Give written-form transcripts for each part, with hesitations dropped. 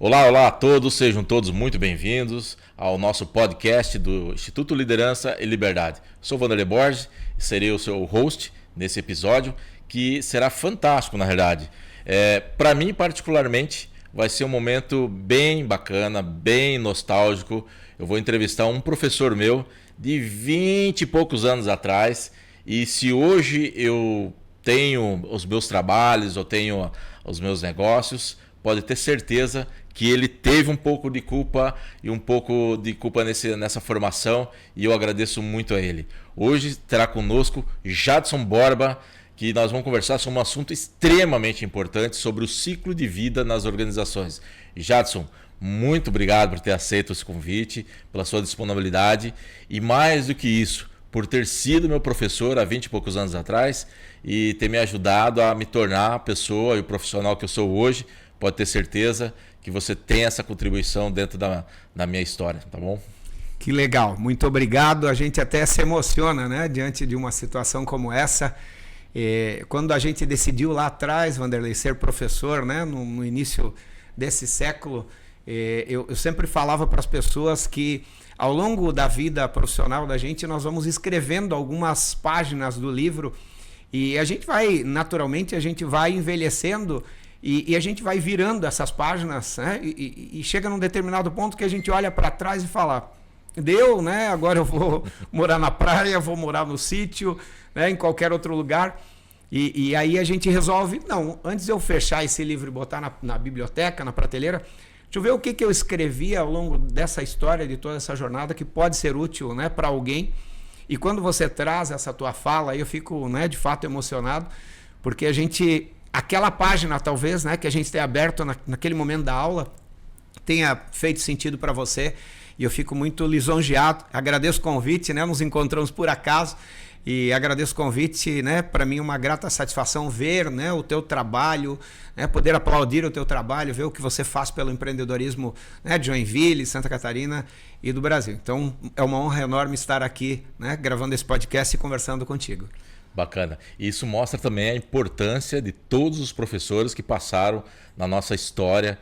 Olá, olá a todos, sejam todos muito bem-vindos ao nosso podcast do Instituto Liderança e Liberdade. Sou Vanderlei Borges e serei o seu host nesse episódio, que será fantástico, na verdade. Para mim, particularmente, vai ser um momento bem bacana, bem nostálgico. Eu vou entrevistar um professor meu de 20 e poucos anos atrás, e se hoje eu tenho os meus trabalhos, eu tenho os meus negócios, pode ter certeza que ele teve um pouco de culpa nessa formação, e eu agradeço muito a ele. Hoje terá conosco Jadson Borba, que nós vamos conversar sobre um assunto extremamente importante sobre o ciclo de vida nas organizações. Jadson, muito obrigado por ter aceito esse convite, pela sua disponibilidade e, mais do que isso, por ter sido meu professor há 20 e poucos anos atrás e ter me ajudado a me tornar a pessoa e o profissional que eu sou hoje. Pode ter certeza que você tem essa contribuição dentro da minha história, tá bom? Que legal, muito obrigado. A gente até se emociona, né, diante de uma situação como essa. Quando a gente decidiu lá atrás, Vanderlei, ser professor, né, no início desse século, eu sempre falava para as pessoas que ao longo da vida profissional da gente, nós vamos escrevendo algumas páginas do livro e a gente vai, naturalmente, a gente vai envelhecendo e a gente vai virando essas páginas, né, e chega num determinado ponto que a gente olha para trás e fala: deu, né? Agora eu vou morar na praia, vou morar no sítio, né, em qualquer outro lugar. E aí a gente resolve, não, antes de eu fechar esse livro e botar na biblioteca, na prateleira, deixa eu ver o que eu escrevi ao longo dessa história, de toda essa jornada, que pode ser útil, né, para alguém. E quando você traz essa tua fala, eu fico, né, de fato emocionado, porque a gente, aquela página talvez, né, que a gente tenha aberto naquele momento da aula, tenha feito sentido para você. E eu fico muito lisonjeado, agradeço o convite, né? Nos encontramos por acaso e agradeço o convite, né? Para mim é uma grata satisfação ver, né, o teu trabalho, né, poder aplaudir o teu trabalho, ver o que você faz pelo empreendedorismo, né, de Joinville, Santa Catarina e do Brasil. Então é uma honra enorme estar aqui, né, gravando esse podcast e conversando contigo. Bacana. Isso mostra também a importância de todos os professores que passaram na nossa história,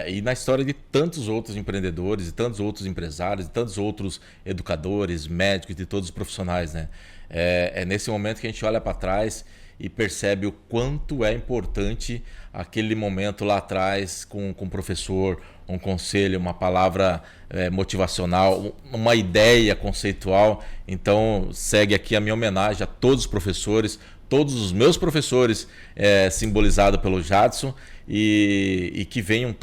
e na história de tantos outros empreendedores, de tantos outros empresários, de tantos outros educadores, médicos, de todos os profissionais, né? É nesse momento que a gente olha para trás e percebe o quanto é importante aquele momento lá atrás com o professor, um conselho, uma palavra motivacional, uma ideia conceitual. Então segue aqui a minha homenagem a todos os professores, todos os meus professores, simbolizado pelo Jadson, e que venham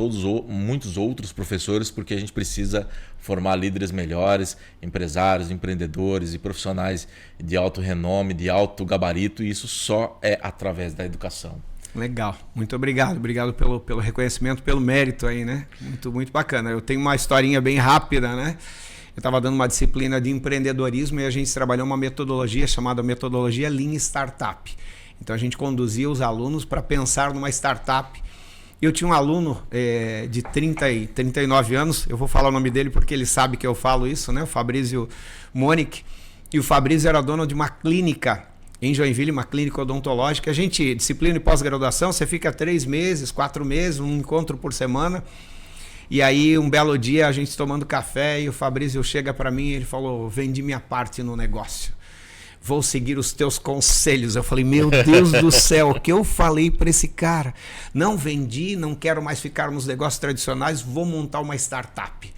muitos outros professores, porque a gente precisa formar líderes melhores, empresários, empreendedores e profissionais de alto renome, de alto gabarito, e isso só é através da educação. Legal, muito obrigado. Obrigado pelo reconhecimento, pelo mérito aí, né? Muito, muito bacana. Eu tenho uma historinha bem rápida, né? Eu estava dando uma disciplina de empreendedorismo e a gente trabalhou uma metodologia chamada metodologia Lean Startup. Então a gente conduzia os alunos para pensar numa startup. Eu tinha um aluno de 30 e 39 anos, eu vou falar o nome dele porque ele sabe que eu falo isso, né? O Fabrício Monique. E o Fabrício era dono de uma clínica em Joinville, uma clínica odontológica. A gente, disciplina e pós-graduação, você fica 3 meses, 4 meses, um encontro por semana. E aí, um belo dia, a gente tomando café e o Fabrício chega para mim e ele falou: vendi minha parte no negócio. Vou seguir os teus conselhos. Eu falei: meu Deus do céu, o que eu falei para esse cara? Não vendi, não quero mais ficar nos negócios tradicionais, vou montar uma startup.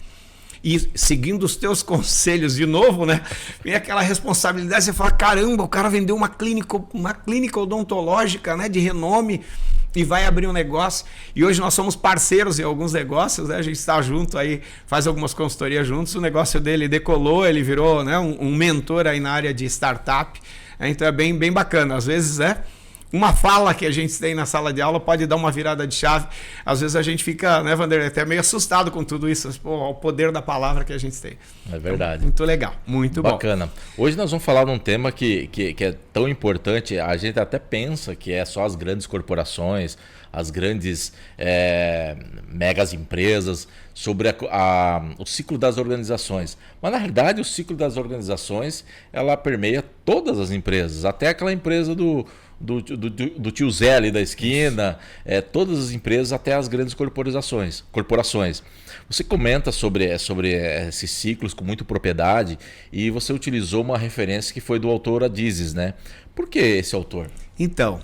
E seguindo os teus conselhos de novo, né? Vem aquela responsabilidade, você fala: caramba, o cara vendeu uma clínica odontológica, né, de renome, e vai abrir um negócio. E hoje nós somos parceiros em alguns negócios, né? A gente está junto aí, faz algumas consultorias juntos. O negócio dele decolou, ele virou, né, um mentor aí na área de startup. Então é bem, bem bacana. Às vezes uma fala que a gente tem na sala de aula pode dar uma virada de chave. Às vezes a gente fica, né, Vanderlei, até meio assustado com tudo isso, o poder da palavra que a gente tem. É verdade. Então, muito legal, muito bacana. Hoje nós vamos falar de um tema que é tão importante. A gente até pensa que é só as grandes corporações, as grandes megas empresas, sobre o ciclo das organizações. Mas na realidade o ciclo das organizações, ela permeia todas as empresas, até aquela empresa do do tio Zé ali da esquina, todas as empresas até as grandes corporações. Você comenta sobre esses ciclos com muita propriedade e você utilizou uma referência que foi do autor Adizes, né? Por que esse autor? Então,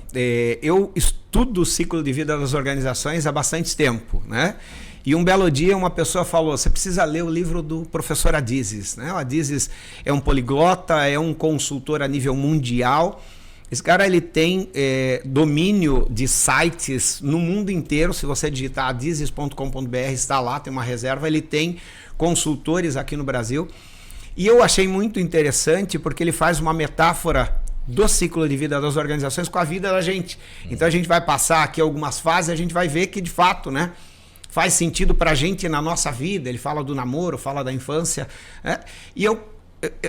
eu estudo o ciclo de vida das organizações há bastante tempo, né? E um belo dia uma pessoa falou, você precisa ler o livro do professor Adizes, né? O Adizes é um poliglota, é um consultor a nível mundial. Esse cara ele tem domínio de sites no mundo inteiro. Se você digitar adizes.com.br, está lá, tem uma reserva. Ele tem consultores aqui no Brasil. E eu achei muito interessante porque ele faz uma metáfora do ciclo de vida das organizações com a vida da gente. Então a gente vai passar aqui algumas fases e a gente vai ver que de fato, né, faz sentido para a gente na nossa vida. Ele fala do namoro, fala da infância, né? E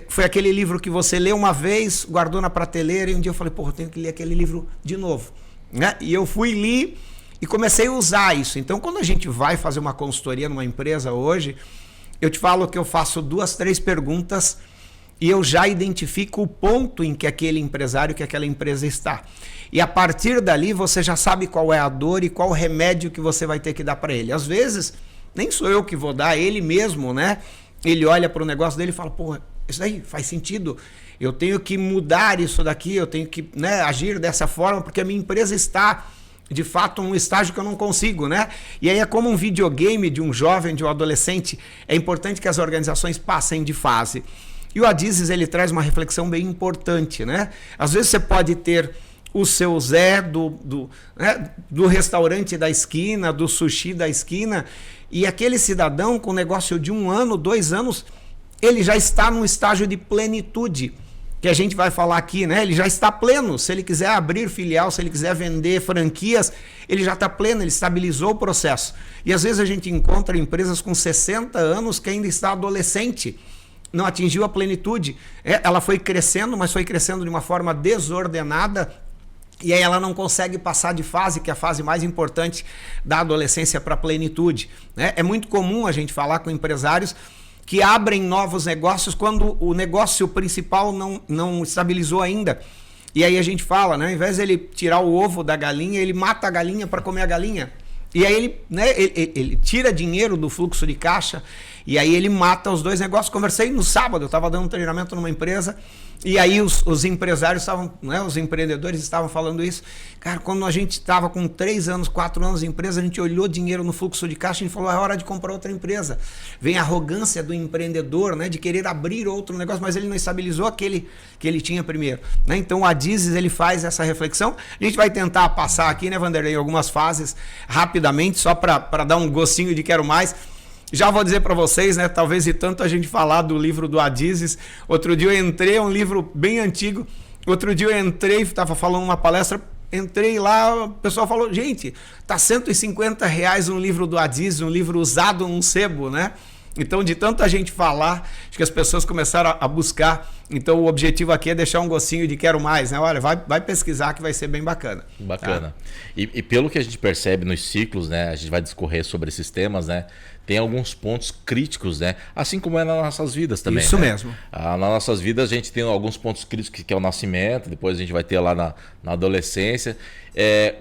foi aquele livro que você leu uma vez, guardou na prateleira e um dia eu falei, porra, eu tenho que ler aquele livro de novo, né? E eu fui li e comecei a usar isso. Então quando a gente vai fazer uma consultoria numa empresa hoje, eu te falo que eu faço 2, 3 perguntas e eu já identifico o ponto em que aquele empresário, que aquela empresa está. E a partir dali você já sabe qual é a dor e qual o remédio que você vai ter que dar para ele. Às vezes, nem sou eu que vou dar, ele mesmo, né? Ele olha para o negócio dele e fala, porra, isso aí faz sentido, eu tenho que mudar isso daqui, eu tenho que, né, agir dessa forma, porque a minha empresa está, de fato, num estágio que eu não consigo, né? E aí é como um videogame de um jovem, de um adolescente, é importante que as organizações passem de fase. E o Adizes, ele traz uma reflexão bem importante, né? Às vezes você pode ter o seu Zé do restaurante da esquina, do sushi da esquina, e aquele cidadão com negócio de 1 ano, 2 anos, ele já está num estágio de plenitude, que a gente vai falar aqui, né? Ele já está pleno. Se ele quiser abrir filial, se ele quiser vender franquias, ele já está pleno, ele estabilizou o processo. E às vezes a gente encontra empresas com 60 anos que ainda está adolescente, não atingiu a plenitude. Ela foi crescendo, mas foi crescendo de uma forma desordenada, e aí ela não consegue passar de fase, que é a fase mais importante da adolescência para a plenitude, né? É muito comum a gente falar com empresários que abrem novos negócios quando o negócio principal não estabilizou ainda. E aí a gente fala, né, ao invés de ele tirar o ovo da galinha, ele mata a galinha para comer a galinha. E aí ele tira dinheiro do fluxo de caixa e aí ele mata os 2 negócios. Conversei no sábado, eu estava dando um treinamento numa empresa e aí os empresários estavam, né, os empreendedores estavam falando isso. Cara, quando a gente estava com 3 anos, 4 anos de empresa, a gente olhou dinheiro no fluxo de caixa e falou, é hora de comprar outra empresa. Vem a arrogância do empreendedor, né, de querer abrir outro negócio, mas ele não estabilizou aquele que ele tinha primeiro, né? Então o Adizes, ele faz essa reflexão. A gente vai tentar passar aqui, né, Vanderlei, algumas fases rapidamente, só para dar um gostinho de quero mais. Já vou dizer para vocês, né, talvez de tanto a gente falar do livro do Adizes, outro dia eu entrei, é um livro bem antigo, outro dia eu entrei, estava falando uma palestra, entrei lá, o pessoal falou, gente, tá R$150 um livro do Adizes, um livro usado num sebo, né? Então, de tanto a gente falar, acho que as pessoas começaram a buscar. Então, o objetivo aqui é deixar um gostinho de quero mais, né? Olha, vai pesquisar que vai ser bem bacana. Bacana. Tá? E pelo que a gente percebe nos ciclos, né? A gente vai discorrer sobre esses temas, né? Tem alguns pontos críticos, né? Assim como é nas nossas vidas também. Isso, né? mesmo. Nas nossas vidas a gente tem alguns pontos críticos, que é o nascimento, depois a gente vai ter lá na adolescência.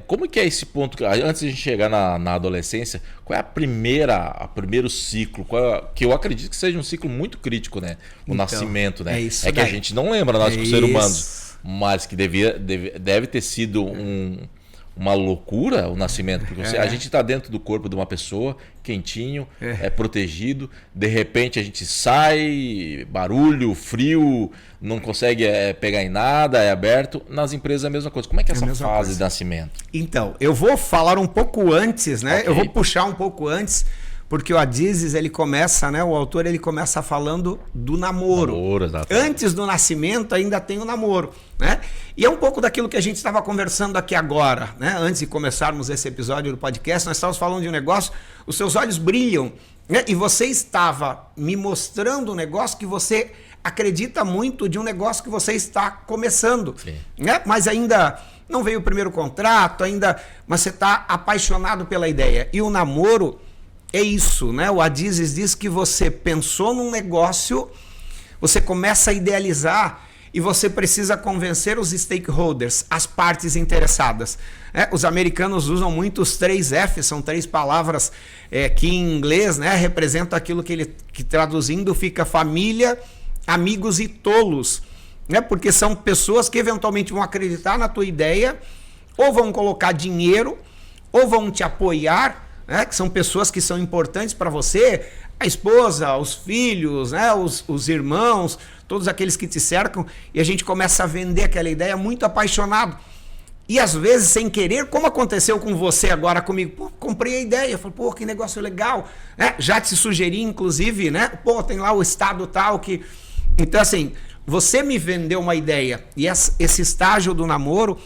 Como que é esse ponto? Antes de a gente chegar na adolescência, qual é o primeiro ciclo? Que eu acredito que seja um ciclo muito crítico, né? O nascimento, né? Que a gente não lembra, nós como seres humanos, mas que deve ter sido uma loucura o nascimento, porque a gente está dentro do corpo de uma pessoa, quentinho, protegido, de repente a gente sai, barulho, frio, não consegue pegar em nada, é aberto. Nas empresas é a mesma coisa. Como é que é essa fase de nascimento? Então, eu vou falar um pouco antes, né? Okay. Eu vou puxar um pouco antes, porque o Adizes, ele começa, né? O autor, ele começa falando do namoro. Antes do nascimento ainda tem o namoro, né? E é um pouco daquilo que a gente estava conversando aqui agora, né? Antes de começarmos esse episódio do podcast, nós estávamos falando de um negócio, os seus olhos brilham, né? E você estava me mostrando um negócio que você acredita muito de um negócio que você está começando, né? Mas ainda não veio o primeiro contrato, mas você está apaixonado pela ideia. E o namoro é isso, né? O Adizes diz que você pensou num negócio, você começa a idealizar e você precisa convencer os stakeholders, as partes interessadas. Os americanos usam muito os 3 F, são 3 palavras que em inglês, né, representam aquilo que traduzindo fica família, amigos e tolos. Porque são pessoas que eventualmente vão acreditar na tua ideia, ou vão colocar dinheiro, ou vão te apoiar, que são pessoas que são importantes para você, a esposa, os filhos, os irmãos, todos aqueles que te cercam, e a gente começa a vender aquela ideia muito apaixonado. E às vezes sem querer, como aconteceu com você agora comigo, pô, comprei a ideia, falei, pô, que negócio legal, já te sugeri inclusive, pô, tem lá o estado tal que... Então assim, você me vendeu uma ideia, e esse estágio do namoro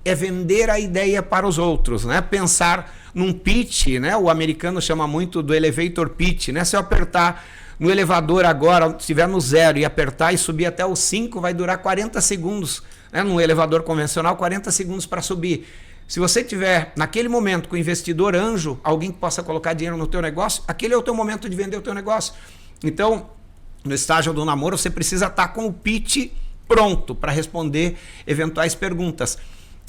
é vender a ideia para os outros, pensar num pitch, o americano chama muito do elevator pitch, se eu apertar no elevador agora, se estiver no 0 e apertar e subir até o 5, vai durar 40 segundos, num elevador convencional, 40 segundos para subir. Se você tiver, naquele momento, com o investidor anjo, alguém que possa colocar dinheiro no teu negócio, aquele é o teu momento de vender o teu negócio. Então, no estágio do namoro, você precisa estar com o pitch pronto para responder eventuais perguntas.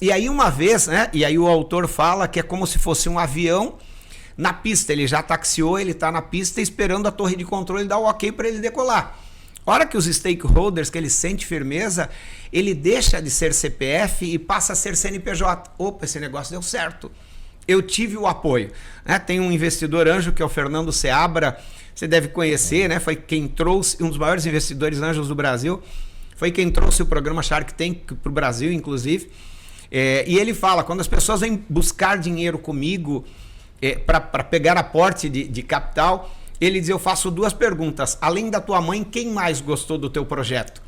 E aí uma vez, e aí o autor fala que é como se fosse um avião na pista, ele já taxiou, ele está na pista esperando a torre de controle dar o ok para ele decolar. A hora que os stakeholders, que ele sente firmeza, ele deixa de ser CPF e passa a ser CNPJ. Opa, esse negócio deu certo. Eu tive o apoio. Tem um investidor anjo que é o Fernando Seabra, você deve conhecer, foi quem trouxe, um dos maiores investidores anjos do Brasil, foi quem trouxe o programa Shark Tank para o Brasil, inclusive. E ele fala, quando as pessoas vêm buscar dinheiro comigo para pegar aporte de capital, ele diz, eu faço 2 perguntas. Além da tua mãe, quem mais gostou do teu projeto?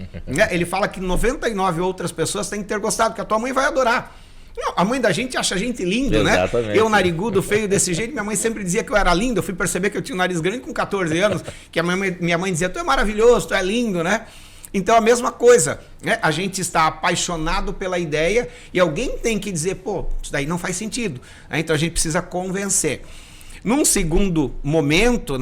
Ele fala que 99 outras pessoas têm que ter gostado, que a tua mãe vai adorar. Não, a mãe da gente acha a gente lindo, Exatamente. Eu, narigudo, feio desse jeito, minha mãe sempre dizia que eu era lindo. Eu fui perceber que eu tinha um nariz grande com 14 anos, que minha mãe dizia, tu é maravilhoso, tu é lindo, Então a mesma coisa, a gente está apaixonado pela ideia e alguém tem que dizer, pô, isso daí não faz sentido. Então a gente precisa convencer. Num segundo momento,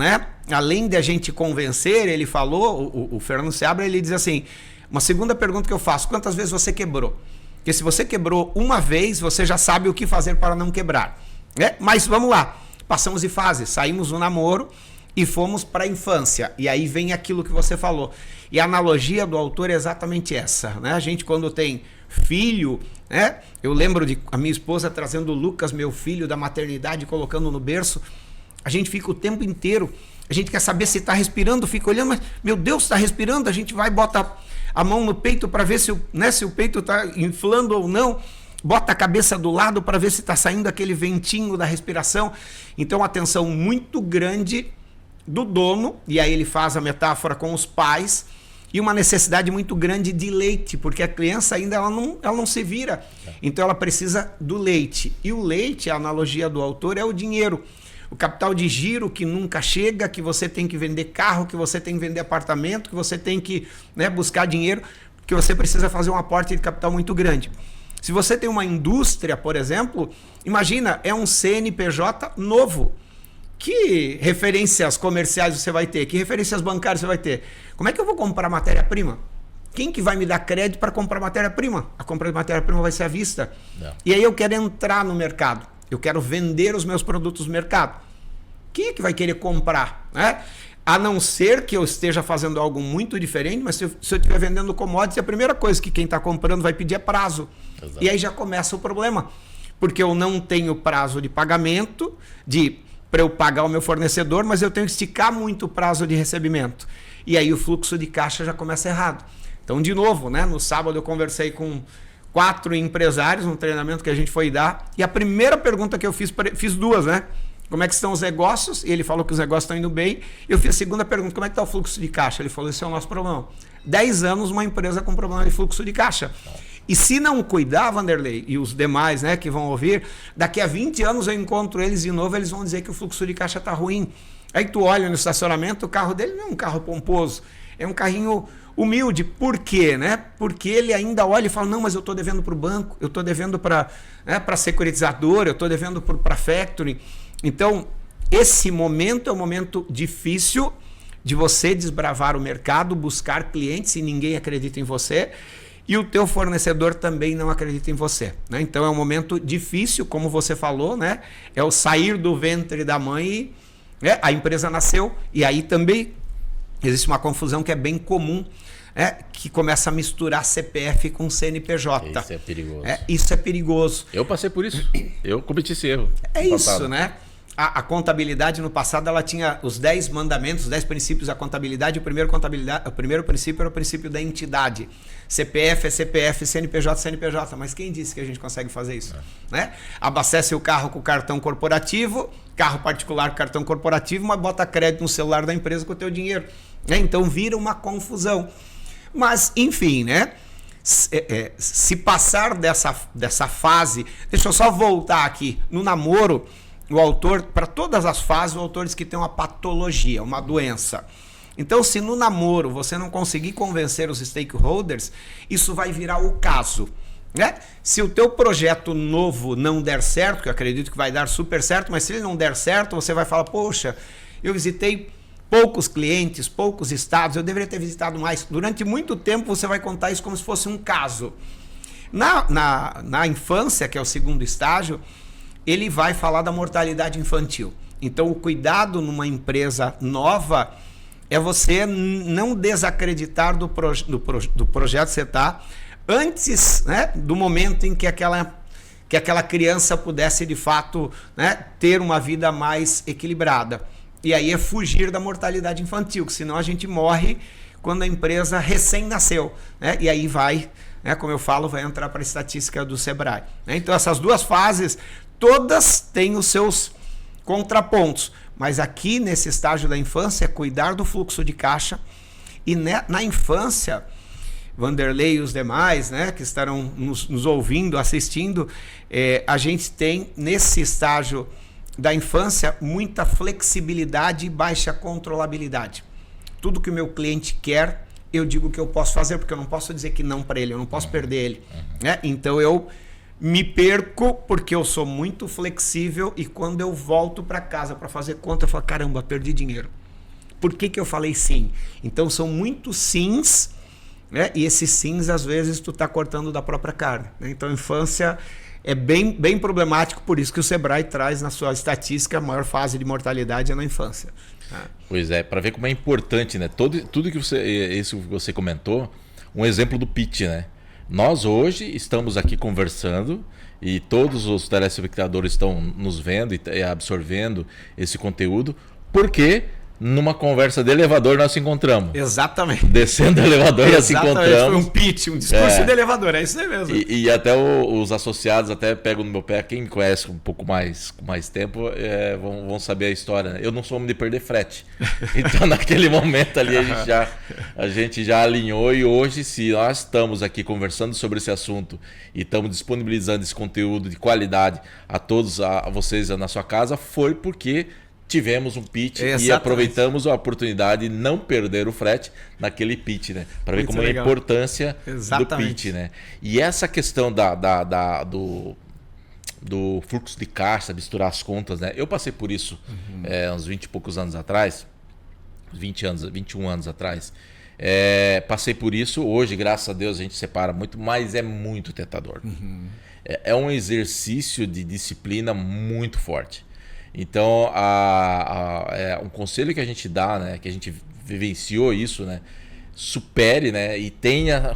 além de a gente convencer, ele falou, o Fernando Seabra, ele diz assim, uma segunda pergunta que eu faço, quantas vezes você quebrou? Porque se você quebrou uma vez, você já sabe o que fazer para não quebrar. Mas vamos lá, passamos de fase, saímos do namoro e fomos para a infância. E aí vem aquilo que você falou. E a analogia do autor é exatamente essa. A gente, quando tem filho, eu lembro de a minha esposa trazendo o Lucas, meu filho, da maternidade, colocando no berço. A gente fica o tempo inteiro, a gente quer saber se está respirando, fica olhando, mas, meu Deus, está respirando? A gente vai e bota a mão no peito para ver se o peito está inflando ou não. Bota a cabeça do lado para ver se está saindo aquele ventinho da respiração. Então, atenção muito grande do dono, e aí ele faz a metáfora com os pais, e uma necessidade muito grande de leite, porque a criança ainda ela não se vira. Então ela precisa do leite. E o leite, a analogia do autor, é o dinheiro. O capital de giro que nunca chega, que você tem que vender carro, que você tem que vender apartamento, que você tem que buscar dinheiro, que você precisa fazer um aporte de capital muito grande. Se você tem uma indústria, por exemplo, imagina, é um CNPJ novo. Que referências comerciais você vai ter? Que referências bancárias você vai ter? Como é que eu vou comprar matéria-prima? Quem que vai me dar crédito para comprar matéria-prima? A compra de matéria-prima vai ser à vista. Não. E aí eu quero entrar no mercado. Eu quero vender os meus produtos no mercado. Quem é que vai querer comprar? A não ser que eu esteja fazendo algo muito diferente, mas se eu estiver vendendo commodities, a primeira coisa que quem está comprando vai pedir é prazo. Exato. E aí já começa o problema. Porque eu não tenho prazo de pagamento, para eu pagar o meu fornecedor, mas eu tenho que esticar muito o prazo de recebimento. E aí o fluxo de caixa já começa errado. Então, de novo, no sábado eu conversei com 4 empresários, num treinamento que a gente foi dar, e a primeira pergunta que eu fiz 2, como é que estão os negócios? E ele falou que os negócios estão indo bem. Eu fiz a segunda pergunta, como é que está o fluxo de caixa? Ele falou, esse é o nosso problema. 10 anos uma empresa com problema de fluxo de caixa. E se não cuidar, Vanderlei, e os demais que vão ouvir, daqui a 20 anos eu encontro eles de novo, eles vão dizer que o fluxo de caixa está ruim. Aí tu olha no estacionamento, o carro dele não é um carro pomposo, é um carrinho humilde. Por quê? Porque ele ainda olha e fala, não, mas eu estou devendo para o banco, eu estou devendo para a securitizadora, eu estou devendo para a factory. Então, esse momento é um momento difícil de você desbravar o mercado, buscar clientes e ninguém acredita em você, e o teu fornecedor também não acredita em você, né? Então é um momento difícil, como você falou, né? É o sair do ventre da mãe e, né, a empresa nasceu, e aí também existe uma confusão que é bem comum, que começa a misturar CPF com CNPJ. Isso é perigoso. Isso é perigoso. Eu passei por isso. Eu cometi esse erro. É isso, né? A contabilidade no passado ela tinha os 10 mandamentos, os 10 princípios da contabilidade. O primeiro princípio era o princípio da entidade. CPF é CPF, CNPJ é CNPJ. Mas quem disse que a gente consegue fazer isso? Né? Abastece o carro com o cartão corporativo, carro particular com cartão corporativo, mas bota crédito no celular da empresa com o teu dinheiro. Né? Então vira uma confusão. Mas, enfim, né? Se passar dessa fase... Deixa eu só voltar aqui. No namoro, o autor, para todas as fases, o autor diz que tem uma patologia, uma doença. Então, se no namoro você não conseguir convencer os stakeholders, isso vai virar o caso. Né? Se o teu projeto novo não der certo, que eu acredito que vai dar super certo, mas se ele não der certo, você vai falar, poxa, eu visitei poucos clientes, poucos estados, eu deveria ter visitado mais. Durante muito tempo você vai contar isso como se fosse um caso. Na infância, que é o segundo estágio, ele vai falar da mortalidade infantil. Então, o cuidado numa empresa nova é você não desacreditar do projeto que você está antes, né, do momento em que aquela criança pudesse, de fato, né, ter uma vida mais equilibrada. E aí é fugir da mortalidade infantil, que senão a gente morre quando a empresa recém-nasceu. Né? E aí vai, né, como eu falo, vai entrar para a estatística do Sebrae. Né? Então, essas duas fases, todas têm os seus contrapontos. Mas aqui, nesse estágio da infância, é cuidar do fluxo de caixa. E na infância, Vanderlei e os demais, né, que estarão nos ouvindo, assistindo, a gente tem, nesse estágio da infância, muita flexibilidade e baixa controlabilidade. Tudo que o meu cliente quer, eu digo que eu posso fazer, porque eu não posso dizer que não para ele, eu não posso perder ele. Né? Então eu me perco porque eu sou muito flexível e quando eu volto para casa para fazer conta, eu falo, caramba, perdi dinheiro. Por que eu falei sim? Então são muitos sims, né? E esses sims, às vezes, tu tá cortando da própria carne. Né? Então a infância é bem problemático, por isso que o Sebrae traz na sua estatística a maior fase de mortalidade é na infância. Pois é, para ver como é importante, né? Tudo que isso que você comentou, um exemplo do pitch, né? Nós hoje estamos aqui conversando e todos os telespectadores estão nos vendo e absorvendo esse conteúdo, porque numa conversa de elevador nós se encontramos. Exatamente. Descendo o elevador nós se encontramos. Foi um pitch, um discurso de elevador, é isso aí mesmo. E até os associados até pegam no meu pé, quem me conhece um pouco mais, com mais tempo, vão saber a história. Né? Eu não sou homem de perder frete. Então naquele momento ali a gente já alinhou e hoje, se nós estamos aqui conversando sobre esse assunto e estamos disponibilizando esse conteúdo de qualidade a todos, a vocês na sua casa, foi porque tivemos um pitch e aproveitamos a oportunidade de não perder o frete naquele pitch, né? Para ver como é a importância do pitch, né? E essa questão do fluxo de caixa, misturar as contas, né? Eu passei por isso uns 20 e poucos anos atrás, 21 anos atrás. Passei por isso. Hoje, graças a Deus, a gente separa muito, mas é muito tentador. É um exercício de disciplina muito forte. Então, um conselho que a gente dá, né, que a gente vivenciou isso, né, supere, né, e tenha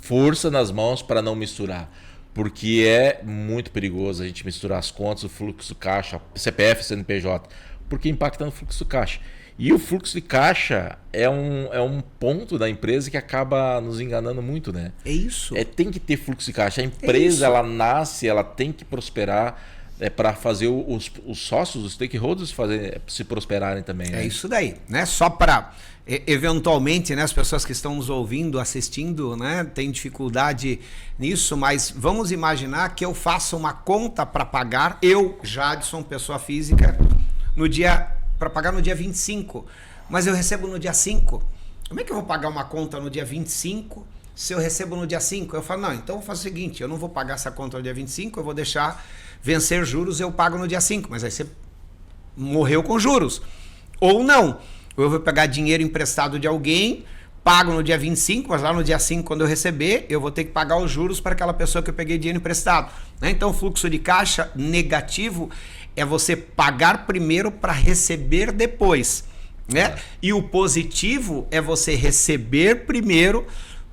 força nas mãos para não misturar. Porque é muito perigoso a gente misturar as contas, o fluxo caixa, CPF, CNPJ, porque impacta no fluxo caixa. E o fluxo de caixa é um ponto da empresa que acaba nos enganando muito, né? É isso. Tem que ter fluxo de caixa. A empresa, ela nasce, ela tem que prosperar. Para fazer os sócios, os stakeholders se prosperarem também. Né? É isso daí, né? Só para eventualmente, né, as pessoas que estão nos ouvindo, assistindo, né, têm dificuldade nisso, mas vamos imaginar que eu faça uma conta para pagar, eu, Jadson, pessoa física, para pagar no dia 25, mas eu recebo no dia 5. Como é que eu vou pagar uma conta no dia 25 se eu recebo no dia 5? Eu falo, não, então eu vou fazer o seguinte, eu não vou pagar essa conta no dia 25, eu vou deixar vencer juros, eu pago no dia 5, mas aí você morreu com juros. Ou não. ou eu vou pegar dinheiro emprestado de alguém, pago no dia 25, mas lá no dia 5, quando eu receber, eu vou ter que pagar os juros para aquela pessoa que eu peguei dinheiro emprestado. Né? Então, o fluxo de caixa negativo é você pagar primeiro para receber depois. Né? E o positivo é você receber primeiro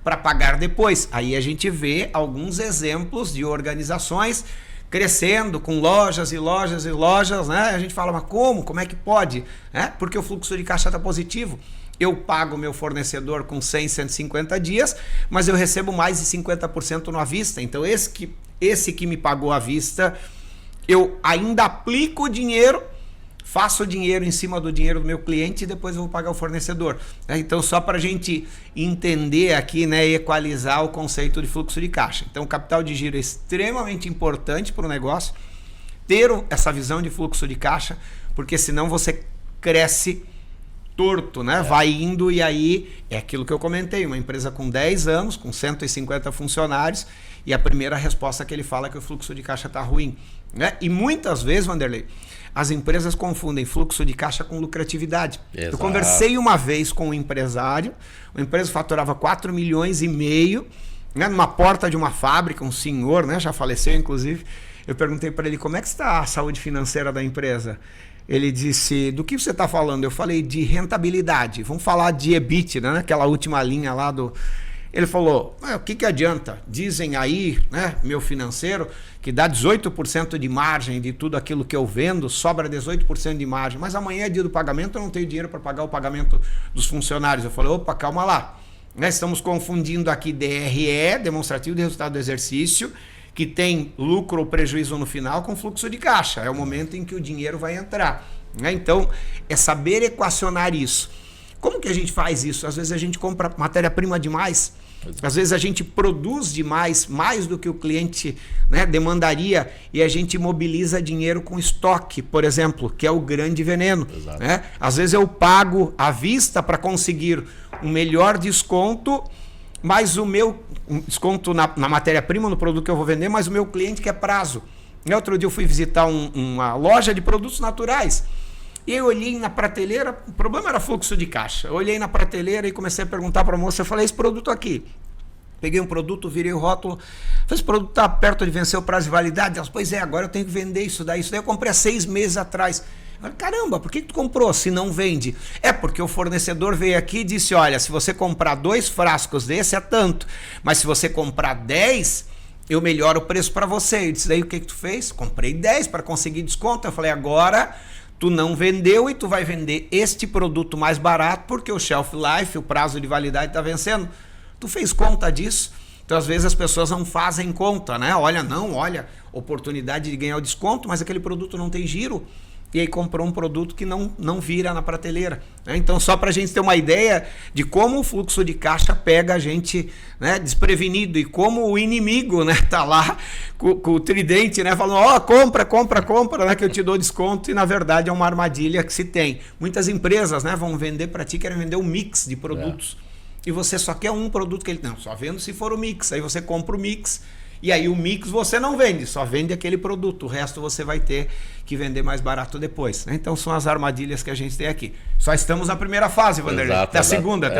para pagar depois. Aí a gente vê alguns exemplos de organizações crescendo com lojas e lojas e lojas, né? A gente fala, mas como? Como é que pode? Porque o fluxo de caixa está positivo. Eu pago meu fornecedor com 100, 150 dias, mas eu recebo mais de 50% à vista. Então esse que me pagou à vista, eu ainda aplico o dinheiro, faço o dinheiro em cima do dinheiro do meu cliente e depois eu vou pagar o fornecedor. Então, só para a gente entender aqui, né, equalizar o conceito de fluxo de caixa. Então, o capital de giro é extremamente importante para o negócio, ter essa visão de fluxo de caixa, porque senão você cresce torto, né? Vai indo e aí é aquilo que eu comentei, uma empresa com 10 anos, com 150 funcionários, e a primeira resposta que ele fala é que o fluxo de caixa está ruim. Né? E muitas vezes, Vanderlei, as empresas confundem fluxo de caixa com lucratividade. Exato. Eu conversei uma vez com um empresário, uma empresa faturava 4,5 milhões, né, numa porta de uma fábrica, um senhor, né, já faleceu inclusive. Eu perguntei para ele como é que está a saúde financeira da empresa. Ele disse, do que você está falando? Eu falei de rentabilidade. Vamos falar de EBITDA, né, aquela última linha lá do... Ele falou, o que adianta? Dizem aí, né, meu financeiro, que dá 18% de margem de tudo aquilo que eu vendo, sobra 18% de margem, mas amanhã é dia do pagamento, eu não tenho dinheiro para pagar o pagamento dos funcionários. Eu falei, opa, calma lá. Né, estamos confundindo aqui DRE, demonstrativo de resultado do exercício, que tem lucro ou prejuízo no final, com fluxo de caixa. É o momento em que o dinheiro vai entrar. Né? Então, é saber equacionar isso. Como que a gente faz isso? Às vezes a gente compra matéria-prima demais, às vezes a gente produz demais, mais do que o cliente, né, demandaria, e a gente mobiliza dinheiro com estoque, por exemplo, que é o grande veneno. Né? Às vezes eu pago à vista para conseguir um melhor desconto, mas o meu desconto na matéria-prima, no produto que eu vou vender, mas o meu cliente quer prazo. Outro dia eu fui visitar uma loja de produtos naturais. E eu olhei na prateleira, o problema era fluxo de caixa. Eu olhei na prateleira e comecei a perguntar para a moça, eu falei, esse produto aqui. Peguei um produto, virei o rótulo, esse produto está perto de vencer o prazo de validade. Ela, pois é, agora eu tenho que vender isso daí. Isso daí eu comprei há 6 meses atrás. Eu falei, caramba, por que tu comprou se não vende? É porque o fornecedor veio aqui e disse, olha, se você comprar 2 frascos desse é tanto, mas se você comprar 10, eu melhoro o preço para você. Eu disse, daí o que tu fez? Comprei 10 para conseguir desconto. Eu falei, agora... tu não vendeu e tu vai vender este produto mais barato porque o shelf life, o prazo de validade está vencendo. Tu fez conta disso? Então, às vezes, as pessoas não fazem conta, né? Olha, oportunidade de ganhar o desconto, mas aquele produto não tem giro. E aí comprou um produto que não vira na prateleira. Né? Então, só para a gente ter uma ideia de como o fluxo de caixa pega a gente, né, desprevenido, e como o inimigo, né, tá lá com o tridente, né, falando, compra, né, que eu te dou desconto, e na verdade é uma armadilha que se tem. Muitas empresas, né, vão vender para ti, querem vender um mix de produtos. E você só quer um produto que ele... Não, só vendo se for o mix. Aí você compra o mix... E aí o mix você não vende, só vende aquele produto. O resto você vai ter que vender mais barato depois. Né? Então são as armadilhas que a gente tem aqui. Só estamos na primeira fase, Vanderlei. Até a segunda.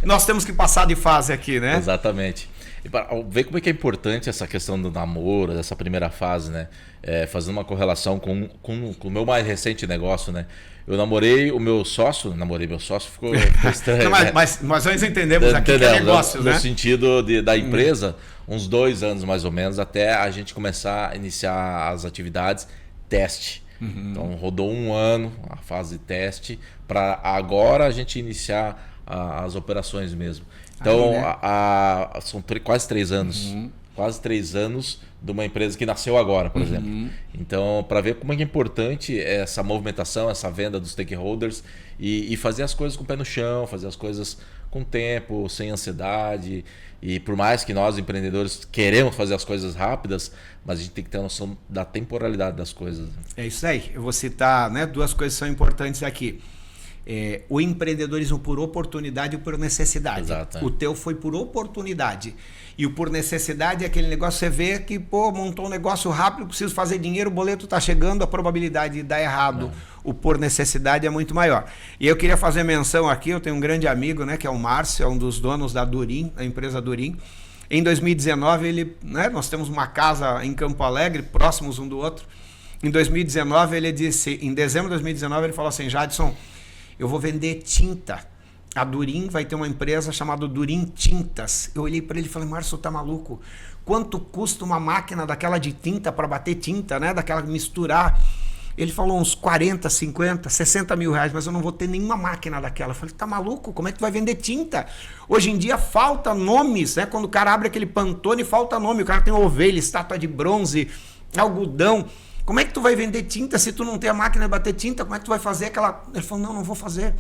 Nós temos que passar de fase aqui, né? Exatamente. E para ver como é que é importante essa questão do namoro, dessa primeira fase, né? Fazendo uma correlação com o meu mais recente negócio, né? Eu namorei o meu sócio, ficou estranho. Não, mas nós entendemos aqui que é negócio, né? No sentido da empresa, uns 2 anos mais ou menos, até a gente começar a iniciar as atividades, teste. Então rodou 1 ano a fase de teste, para agora a gente iniciar as operações mesmo. Então, aí, né? São quase 3 anos. Quase 3 anos de uma empresa que nasceu agora, por exemplo. Então, para ver como é que é importante essa movimentação, essa venda dos stakeholders e fazer as coisas com o pé no chão, fazer as coisas com tempo, sem ansiedade. E por mais que nós, empreendedores, queremos fazer as coisas rápidas, mas a gente tem que ter a noção da temporalidade das coisas. É isso aí. Eu vou citar, né, 2 coisas que são importantes aqui. O empreendedorismo por oportunidade e por necessidade. Exato, O teu foi por oportunidade. E o por necessidade é aquele negócio, você vê que, montou um negócio rápido, preciso fazer dinheiro, o boleto está chegando, a probabilidade de dar errado o por necessidade é muito maior. E eu queria fazer menção aqui, eu tenho um grande amigo, né, que é o Márcio, é um dos donos da Durim, da empresa Durim. Em 2019, ele, né, nós temos uma casa em Campo Alegre, próximos um do outro. Em 2019, ele disse, em dezembro de 2019, ele falou assim, Jadson, eu vou vender tinta. A Durim vai ter uma empresa chamada Durim Tintas. Eu olhei para ele e falei, Márcio, tá maluco? Quanto custa uma máquina daquela de tinta para bater tinta, né? Daquela misturar? Ele falou uns 40, 50, 60 mil reais, mas eu não vou ter nenhuma máquina daquela. Eu falei, tá maluco? Como é que tu vai vender tinta? Hoje em dia falta nomes, né? Quando o cara abre aquele Pantone, falta nome. O cara tem ovelha, estátua de bronze, algodão. Como é que tu vai vender tinta se tu não tem a máquina de bater tinta? Como é que tu vai fazer aquela... Ele falou, não vou fazer.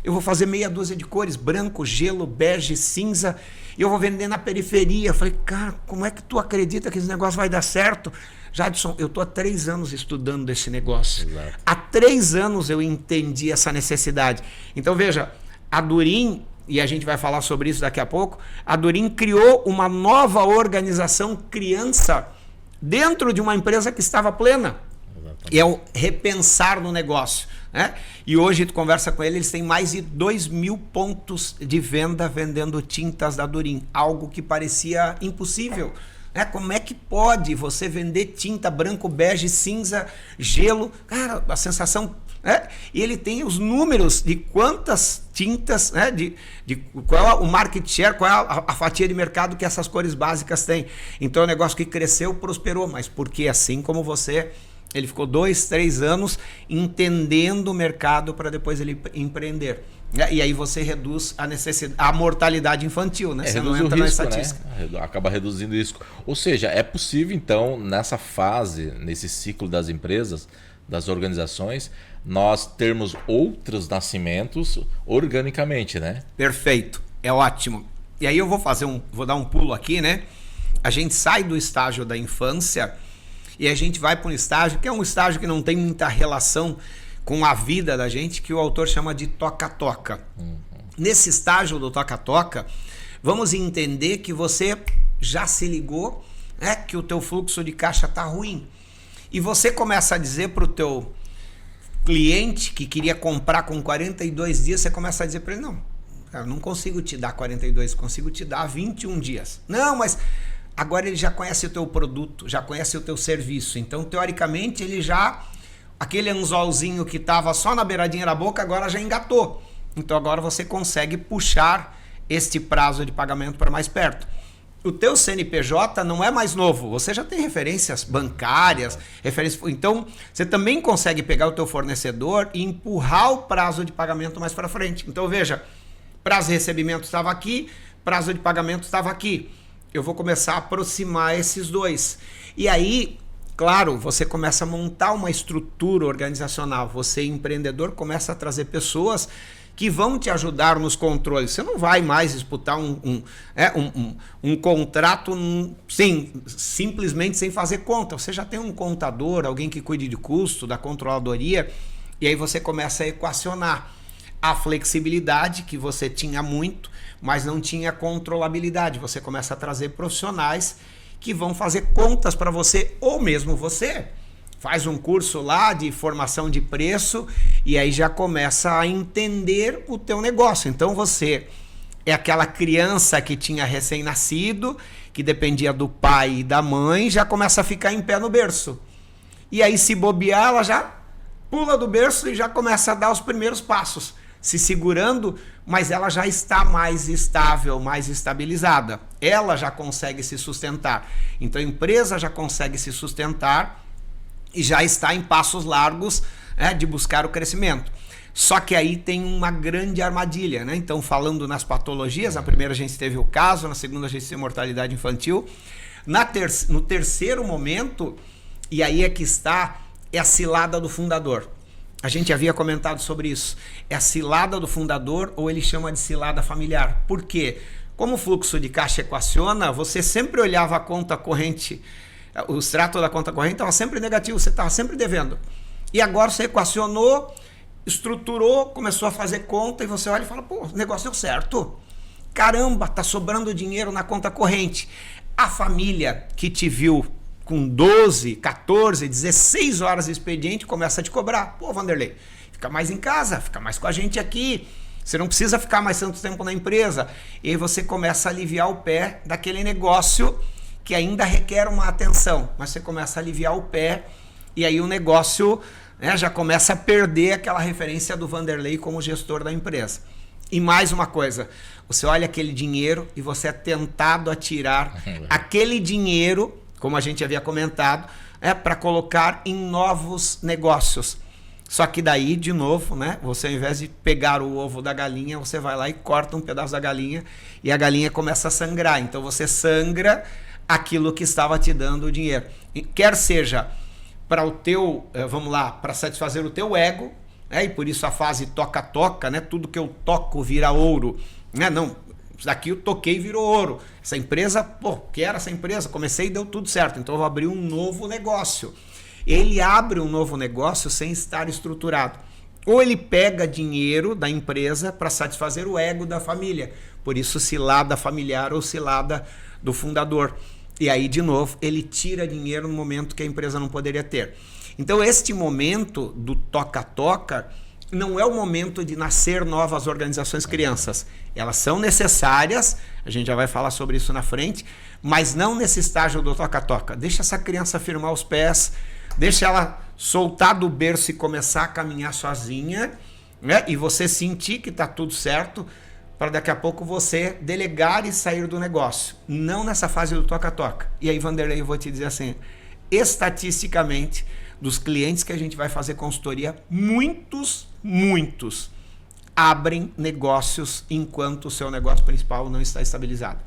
Eu vou fazer meia dúzia de cores, branco, gelo, bege, cinza, e eu vou vender na periferia. Eu falei, cara, como é que tu acredita que esse negócio vai dar certo? Jadson, eu estou há 3 anos estudando desse negócio. Exato. Há 3 anos eu entendi essa necessidade. Então, veja, a Durim, e a gente vai falar sobre isso daqui a pouco, a Durim criou uma nova organização criança dentro de uma empresa que estava plena. Exatamente. E é o repensar no negócio. Né? E hoje tu conversa com ele, eles têm mais de 2.000 pontos de venda vendendo tintas da Durim, algo que parecia impossível. Né? Como é que pode você vender tinta branco, bege, cinza, gelo? Cara, a sensação... Né? E ele tem os números de quantas tintas, né? de qual é o market share, qual é a fatia de mercado que essas cores básicas têm. Então é um negócio que cresceu, prosperou, mas porque assim como você... Ele ficou 2, 3 anos entendendo o mercado para depois ele empreender. E aí você reduz a necessidade, a mortalidade infantil, né? Você não entra na estatística. Né? Acaba reduzindo o risco. Ou seja, é possível então, nessa fase, nesse ciclo das empresas, das organizações, nós termos outros nascimentos organicamente, né? Perfeito, é ótimo. E aí eu vou dar um pulo aqui, né? A gente sai do estágio da infância e a gente vai para um estágio que é um estágio que não tem muita relação com a vida da gente, que o autor chama de toca-toca. Nesse estágio do toca-toca, vamos entender que você já se ligou, né, que o teu fluxo de caixa está ruim. E você começa a dizer para o teu cliente que queria comprar com 42 dias, você começa a dizer para ele, não, cara, não consigo te dar 42, consigo te dar 21 dias. Não, mas... Agora ele já conhece o teu produto, já conhece o teu serviço. Então, teoricamente, ele já... Aquele anzolzinho que estava só na beiradinha da boca, agora já engatou. Então, agora você consegue puxar este prazo de pagamento para mais perto. O teu CNPJ não é mais novo. Você já tem referências bancárias, referências... Então, você também consegue pegar o teu fornecedor e empurrar o prazo de pagamento mais para frente. Então, veja, prazo de recebimento estava aqui, prazo de pagamento estava aqui. Eu vou começar a aproximar esses dois. E aí, claro, você começa a montar uma estrutura organizacional. Você, empreendedor, começa a trazer pessoas que vão te ajudar nos controles. Você não vai mais disputar um contrato simplesmente sem fazer conta. Você já tem um contador, alguém que cuide de custo, da controladoria, e aí você começa a equacionar a flexibilidade que você tinha muito, mas não tinha controlabilidade. Você começa a trazer profissionais que vão fazer contas para você, ou mesmo você faz um curso lá de formação de preço e aí já começa a entender o teu negócio. Então você é aquela criança que tinha recém-nascido, que dependia do pai e da mãe, já começa a ficar em pé no berço. E aí, se bobear, ela já pula do berço e já começa a dar os primeiros passos, se segurando, mas ela já está mais estável, mais estabilizada. Ela já consegue se sustentar. Então a empresa já consegue se sustentar e já está em passos largos, né, de buscar o crescimento. Só que aí tem uma grande armadilha, né? Então, falando nas patologias, na primeira a gente teve o caso, na segunda a gente teve mortalidade infantil. No terceiro momento, e aí é que está, é a cilada do fundador. A gente havia comentado sobre isso. É a cilada do fundador, ou ele chama de cilada familiar. Por quê? Como o fluxo de caixa equaciona, você sempre olhava a conta corrente, o extrato da conta corrente estava sempre negativo, você estava sempre devendo. E agora você equacionou, estruturou, começou a fazer conta e você olha e fala, pô, o negócio deu certo. Caramba, tá sobrando dinheiro na conta corrente. A família que te viu com 12, 14, 16 horas de expediente, começa a te cobrar. Pô, Vanderlei, fica mais em casa, fica mais com a gente aqui. Você não precisa ficar mais tanto tempo na empresa. E aí você começa a aliviar o pé daquele negócio que ainda requer uma atenção. Mas você começa a aliviar o pé e aí o negócio, né, já começa a perder aquela referência do Vanderlei como gestor da empresa. E mais uma coisa, você olha aquele dinheiro e você é tentado a tirar aquele dinheiro, como a gente havia comentado, para colocar em novos negócios. Só que daí, de novo, né, você ao invés de pegar o ovo da galinha, você vai lá e corta um pedaço da galinha e a galinha começa a sangrar. Então você sangra aquilo que estava te dando o dinheiro. Quer seja para o teu, vamos lá, para satisfazer o teu ego, né, e por isso a fase toca-toca, né, tudo que eu toco vira ouro. Né, não, isso daqui eu toquei e virou ouro. Essa empresa, que era essa empresa? Comecei e deu tudo certo, então eu vou abrir um novo negócio. Ele abre um novo negócio sem estar estruturado. Ou ele pega dinheiro da empresa para satisfazer o ego da família. Por isso, cilada familiar ou cilada do fundador. E aí, de novo, ele tira dinheiro no momento que a empresa não poderia ter. Então, este momento do toca-toca não é o momento de nascer novas organizações crianças. Elas são necessárias, a gente já vai falar sobre isso na frente, mas não nesse estágio do toca-toca. Deixa essa criança firmar os pés, deixa ela soltar do berço e começar a caminhar sozinha, né? E você sentir que está tudo certo, para daqui a pouco você delegar e sair do negócio. Não nessa fase do toca-toca. E aí, Vanderlei, eu vou te dizer assim, estatisticamente, dos clientes que a gente vai fazer consultoria, muitos abrem negócios enquanto o seu negócio principal não está estabilizado.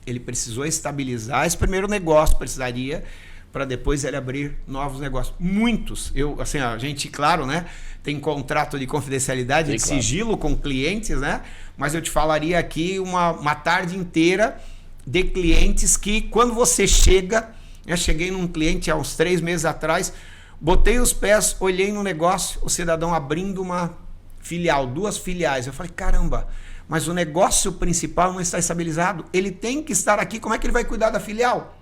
Ele precisou estabilizar esse primeiro negócio, precisaria, para depois ele abrir novos negócios. Muitos. A gente, claro, né, tem contrato de confidencialidade, de sigilo com clientes, né? Mas eu te falaria aqui uma tarde inteira de clientes que, quando você chega, eu cheguei num cliente há uns 3 meses atrás, botei os pés, olhei no negócio, o cidadão abrindo uma filial, 2 filiais. Eu falei, caramba, mas o negócio principal não está estabilizado. Ele tem que estar aqui, como é que ele vai cuidar da filial?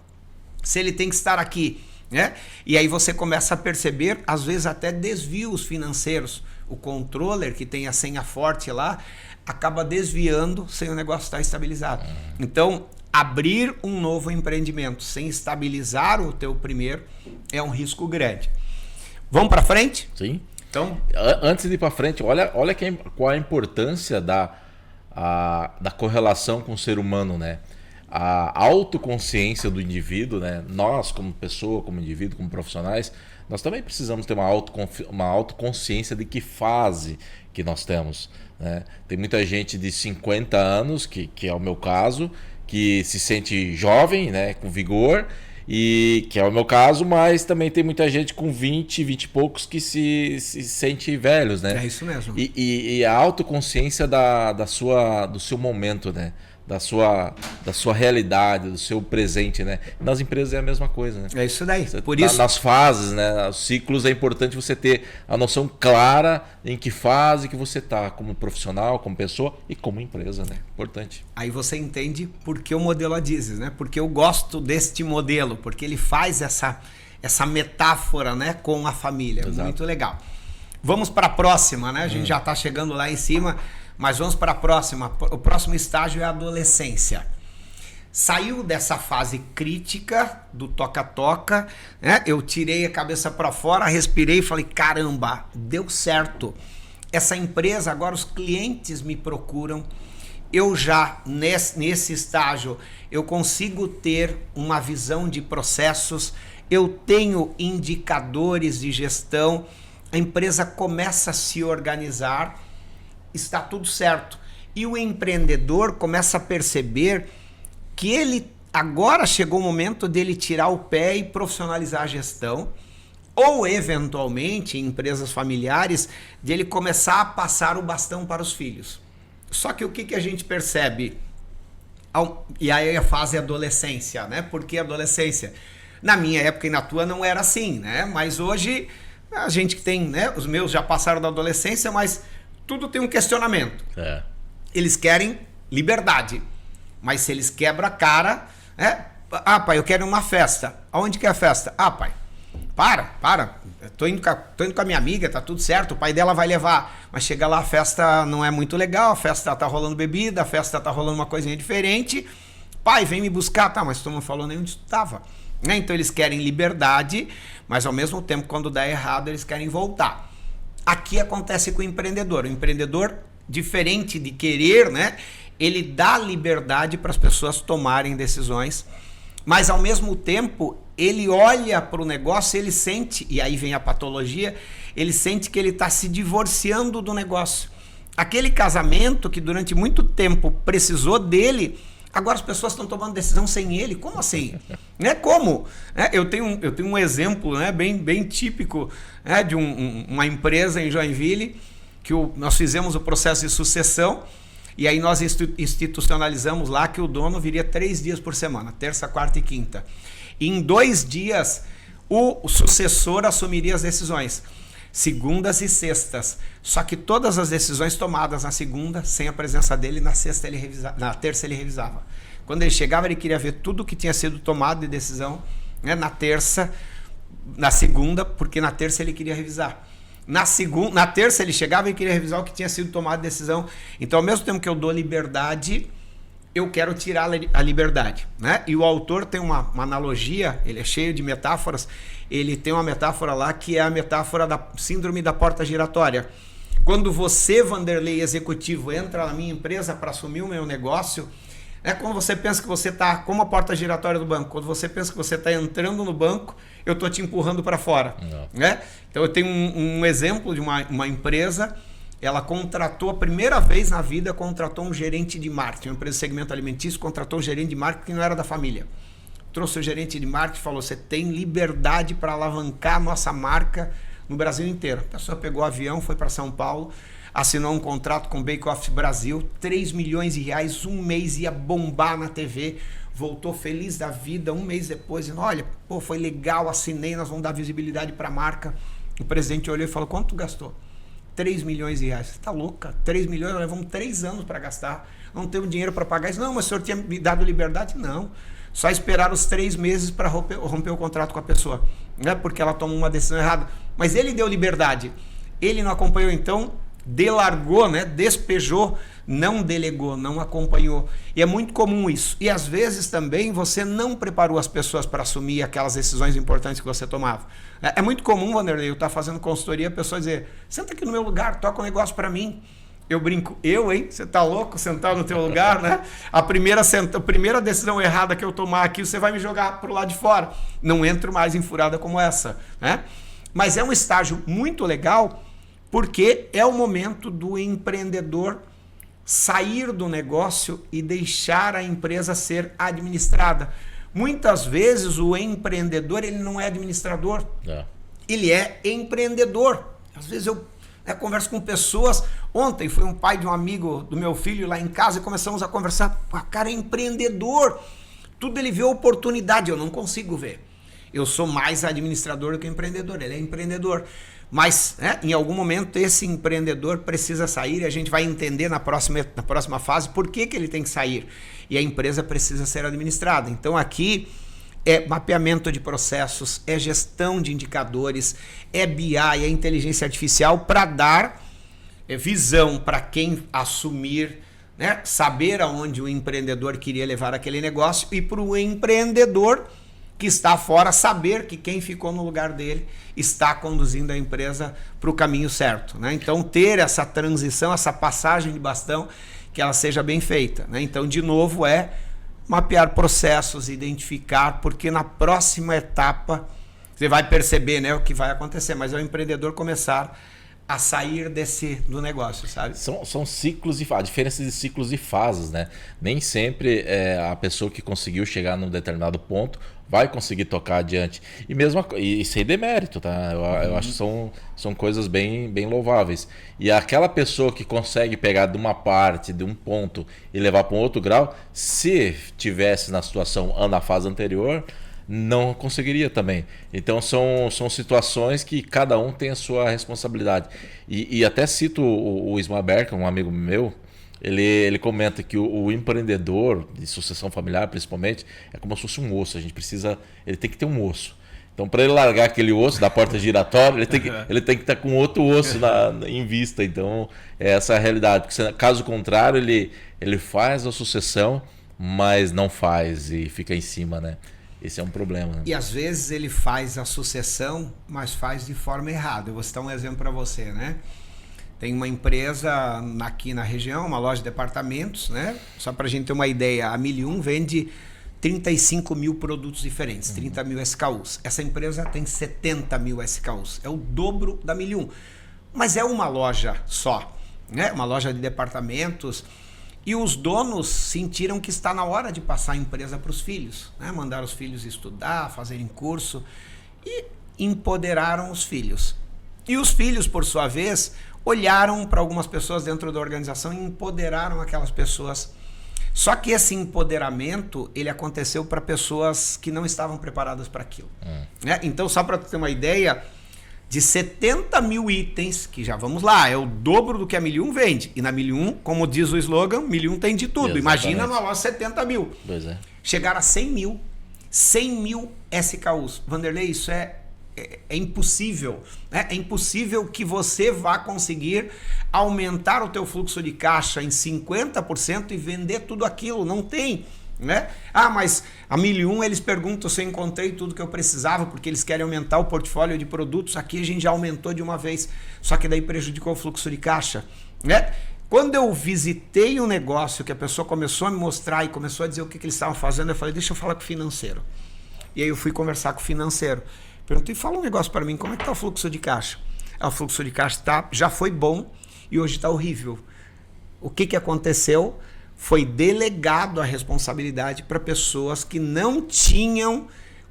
Se ele tem que estar aqui, né? E aí você começa a perceber, às vezes até desvios financeiros. O controller que tem a senha forte lá, acaba desviando sem o negócio estar estabilizado. Então, abrir um novo empreendimento sem estabilizar o teu primeiro é um risco grande. Vamos para frente? Sim. Então, antes de ir para frente, olha qual a importância da correlação com o ser humano, né? A autoconsciência do indivíduo, né? Nós, como pessoa, como indivíduo, como profissionais, nós também precisamos ter uma autoconsciência de que fase que nós temos, né? Tem muita gente de 50 anos, que é o meu caso, que se sente jovem, né? Com vigor, e que é o meu caso, mas também tem muita gente com 20 e poucos que se sente velhos, né? É isso mesmo. E a autoconsciência do seu momento, né? Da sua realidade, do seu presente, né? Nas empresas é a mesma coisa, né? É isso daí. Por isso, nas fases, né? Os ciclos, é importante você ter a noção clara em que fase que você está, como profissional, como pessoa e como empresa, né? Importante. Aí você entende por que o modelo Adizes, né? Porque eu gosto deste modelo, porque ele faz essa metáfora, né, com a família. Exato. Muito legal. Vamos para a próxima, né? A gente já está chegando lá em cima. Mas vamos para a próxima. O próximo estágio é a adolescência. Saiu dessa fase crítica do toca-toca, né? Eu tirei a cabeça para fora, respirei e falei, caramba, deu certo. Essa empresa, agora os clientes me procuram. Eu já, nesse estágio, eu consigo ter uma visão de processos, eu tenho indicadores de gestão, a empresa começa a se organizar, está tudo certo. E o empreendedor começa a perceber que ele agora chegou o momento dele tirar o pé e profissionalizar a gestão, ou eventualmente em empresas familiares dele começar a passar o bastão para os filhos. Só que o que a gente percebe? E aí a fase adolescência, né? Por que adolescência? Na minha época e na tua não era assim, né? Mas hoje a gente que tem, né? Os meus já passaram da adolescência, mas tudo tem um questionamento. Eles querem liberdade, mas se eles quebram a cara, Ah, pai, eu quero uma festa. Aonde que é a festa? Ah, pai, para. Tô indo com a minha amiga, tá tudo certo, o pai dela vai levar. Mas chega lá, a festa não é muito legal, a festa tá rolando bebida, a festa tá rolando uma coisinha diferente. Pai, vem me buscar. Tá, mas tu não falou nem onde tu tava. Né? Então eles querem liberdade, mas ao mesmo tempo, quando dá errado, eles querem voltar. Aqui acontece com o empreendedor. O empreendedor, diferente de querer, né? Ele dá liberdade para as pessoas tomarem decisões, mas ao mesmo tempo ele olha para o negócio, ele sente, e aí vem a patologia, ele sente que ele está se divorciando do negócio. Aquele casamento que durante muito tempo precisou dele, agora as pessoas estão tomando decisão sem ele. Como assim? Né? Como? Eu tenho um exemplo, né, bem típico, né, de uma empresa em Joinville, que nós fizemos o processo de sucessão, e aí nós institucionalizamos lá que o dono viria 3 dias por semana, terça, quarta e quinta. E em 2 dias, o sucessor assumiria as decisões, segundas e sextas. Só que todas as decisões tomadas na segunda, sem a presença dele, na terça ele revisava. Quando ele chegava, ele queria ver tudo que tinha sido tomado de decisão, né, na segunda, porque na terça ele queria revisar. Na terça ele chegava e queria revisar o que tinha sido tomado de decisão. Então, ao mesmo tempo que eu dou liberdade, eu quero tirar a liberdade, né? E o autor tem uma analogia, ele é cheio de metáforas. Ele tem uma metáfora lá que é a metáfora da síndrome da porta giratória. Quando você, Vanderlei, executivo, entra na minha empresa para assumir o meu negócio, quando você pensa que você está como a porta giratória do banco, quando você pensa que você está entrando no banco, eu estou te empurrando para fora. Né? Então eu tenho um exemplo de uma empresa, ela contratou, a primeira vez na vida, contratou um gerente de marketing, uma empresa de segmento alimentício, contratou um gerente de marketing que não era da família. Trouxe o gerente de marketing e falou, você tem liberdade para alavancar a nossa marca no Brasil inteiro. A pessoa pegou o avião, foi para São Paulo, assinou um contrato com o Bake Off Brasil, 3 milhões de reais, um mês ia bombar na TV, voltou feliz da vida, um mês depois, dizendo, olha, foi legal, assinei, nós vamos dar visibilidade para a marca. O presidente olhou e falou, quanto tu gastou? 3 milhões de reais. Você tá louca? 3 milhões, nós levamos 3 anos para gastar, não temos dinheiro para pagar isso. Não, mas o senhor tinha me dado liberdade? Não. Só esperar os 3 meses para romper o contrato com a pessoa, né? Porque ela tomou uma decisão errada. Mas ele deu liberdade. Ele não acompanhou, então delargou, né? Despejou, não delegou, não acompanhou. E é muito comum isso. E às vezes também você não preparou as pessoas para assumir aquelas decisões importantes que você tomava. É muito comum, Vanderlei, eu estar fazendo consultoria, a pessoa dizer, senta aqui no meu lugar, toca um negócio para mim. Eu brinco, hein? Você tá louco sentar no teu lugar, né? A primeira decisão errada que eu tomar aqui, você vai me jogar pro lado de fora. Não entro mais em furada como essa, né? Mas é um estágio muito legal, porque é o momento do empreendedor sair do negócio e deixar a empresa ser administrada. Muitas vezes o empreendedor, ele não é administrador, ele é empreendedor. Às vezes eu converso com pessoas. Ontem foi um pai de um amigo do meu filho lá em casa e começamos a conversar. O cara é empreendedor, tudo ele vê oportunidade, eu não consigo ver. Eu sou mais administrador do que empreendedor, ele é empreendedor. Mas em algum momento esse empreendedor precisa sair e a gente vai entender na próxima fase por que ele tem que sair. E a empresa precisa ser administrada. Então aqui é mapeamento de processos, é gestão de indicadores, é BI, é inteligência artificial para dar visão para quem assumir, né? Saber aonde o empreendedor queria levar aquele negócio e para o empreendedor que está fora saber que quem ficou no lugar dele está conduzindo a empresa para o caminho certo, né? Então ter essa transição, essa passagem de bastão, que ela seja bem feita, né? Então de novo mapear processos, identificar, porque na próxima etapa você vai perceber, né, o que vai acontecer, mas é o empreendedor começar a sair do negócio, sabe? São ciclos a diferença de ciclos e fases, né? Nem sempre a pessoa que conseguiu chegar num determinado ponto vai conseguir tocar adiante. E sem demérito, tá? Eu acho que são coisas bem louváveis. E aquela pessoa que consegue pegar de uma parte, de um ponto e levar para um outro grau, se tivesse na situação na fase anterior, não conseguiria também. Então são situações que cada um tem a sua responsabilidade. E até cito o Ismael Berka, um amigo meu, ele comenta que o empreendedor, de sucessão familiar principalmente, é como se fosse um osso. Ele tem que ter um osso. Então, para ele largar aquele osso da porta giratória, ele tem que estar com outro osso em vista. Então, essa é a realidade. Porque, caso contrário, ele faz a sucessão, mas não faz e fica em cima, né? Esse é um problema. Né? E às vezes ele faz a sucessão, mas faz de forma errada. Eu vou citar um exemplo para você, né? Tem uma empresa aqui na região, uma loja de departamentos, né? Só para a gente ter uma ideia, a 1001 vende 35 mil produtos diferentes, 30 mil SKUs. Essa empresa tem 70 mil SKUs. É o dobro da 1001. Mas é uma loja só, né? Uma loja de departamentos. E os donos sentiram que está na hora de passar a empresa para os filhos, né? Mandar os filhos estudar, fazerem curso e empoderaram os filhos. E os filhos, por sua vez, olharam para algumas pessoas dentro da organização e empoderaram aquelas pessoas. Só que esse empoderamento, ele aconteceu para pessoas que não estavam preparadas para aquilo. Né? Então, só para ter uma ideia, de 70 mil itens, que já vamos lá, é o dobro do que a 1001 vende. E na 1001, como diz o slogan, 1001 tem de tudo. Exatamente. Imagina uma loja 70 mil. Pois é. Chegaram a 100 mil. 100 mil SKUs. Vanderlei, isso é impossível. Né? É impossível que você vá conseguir aumentar o teu fluxo de caixa em 50% e vender tudo aquilo. Não tem. Né? Ah, mas a 1001 eles perguntam se eu encontrei tudo que eu precisava, porque eles querem aumentar o portfólio de produtos. Aqui a gente já aumentou de uma vez, só que daí prejudicou o fluxo de caixa. Né? Quando eu visitei um negócio que a pessoa começou a me mostrar e começou a dizer o que eles estavam fazendo, eu falei, deixa eu falar com o financeiro. E aí eu fui conversar com o financeiro. Perguntei, fala um negócio para mim, como é que está o fluxo de caixa? O fluxo de caixa já foi bom e hoje está horrível. O que aconteceu? Foi delegado a responsabilidade para pessoas que não tinham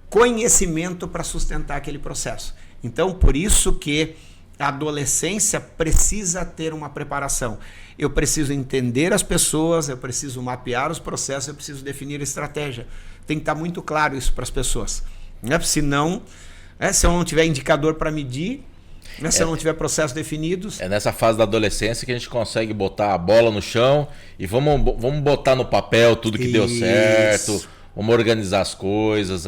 conhecimento para sustentar aquele processo. Então, por isso que a adolescência precisa ter uma preparação. Eu preciso entender as pessoas, eu preciso mapear os processos, eu preciso definir a estratégia. Tem que estar muito claro isso para as pessoas. Né? Senão, se eu não tiver indicador para medir, se eu não tiver processos definidos... É nessa fase da adolescência que a gente consegue botar a bola no chão e vamos botar no papel tudo que deu certo, vamos organizar as coisas.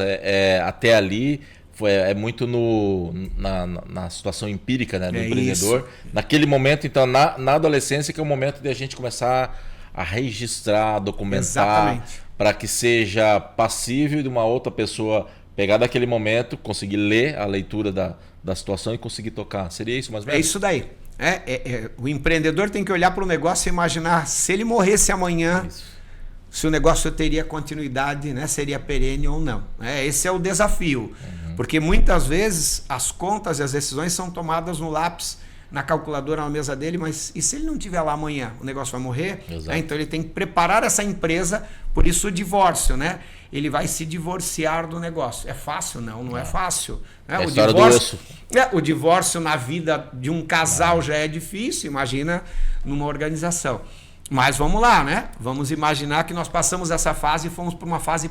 Até ali é muito na situação empírica, né, do empreendedor. Isso. Naquele momento, então, na adolescência, que é o momento de a gente começar a registrar, documentar, para que seja passível de uma outra pessoa pegar daquele momento, conseguir ler a leitura da situação e conseguir tocar. Seria isso mais ou menos? É isso daí. O empreendedor tem que olhar para o negócio e imaginar se ele morresse amanhã, se o negócio teria continuidade, né? Seria perene ou não. Esse é o desafio. Porque muitas vezes as contas e as decisões são tomadas no lápis, na calculadora na mesa dele, mas e se ele não estiver lá amanhã? O negócio vai morrer? Então ele tem que preparar essa empresa, por isso o divórcio, né? Ele vai se divorciar do negócio. É fácil? Não é fácil. Né? O divórcio na vida de um casal já é difícil, imagina numa organização. Mas vamos lá, né? Vamos imaginar que nós passamos essa fase e fomos para uma fase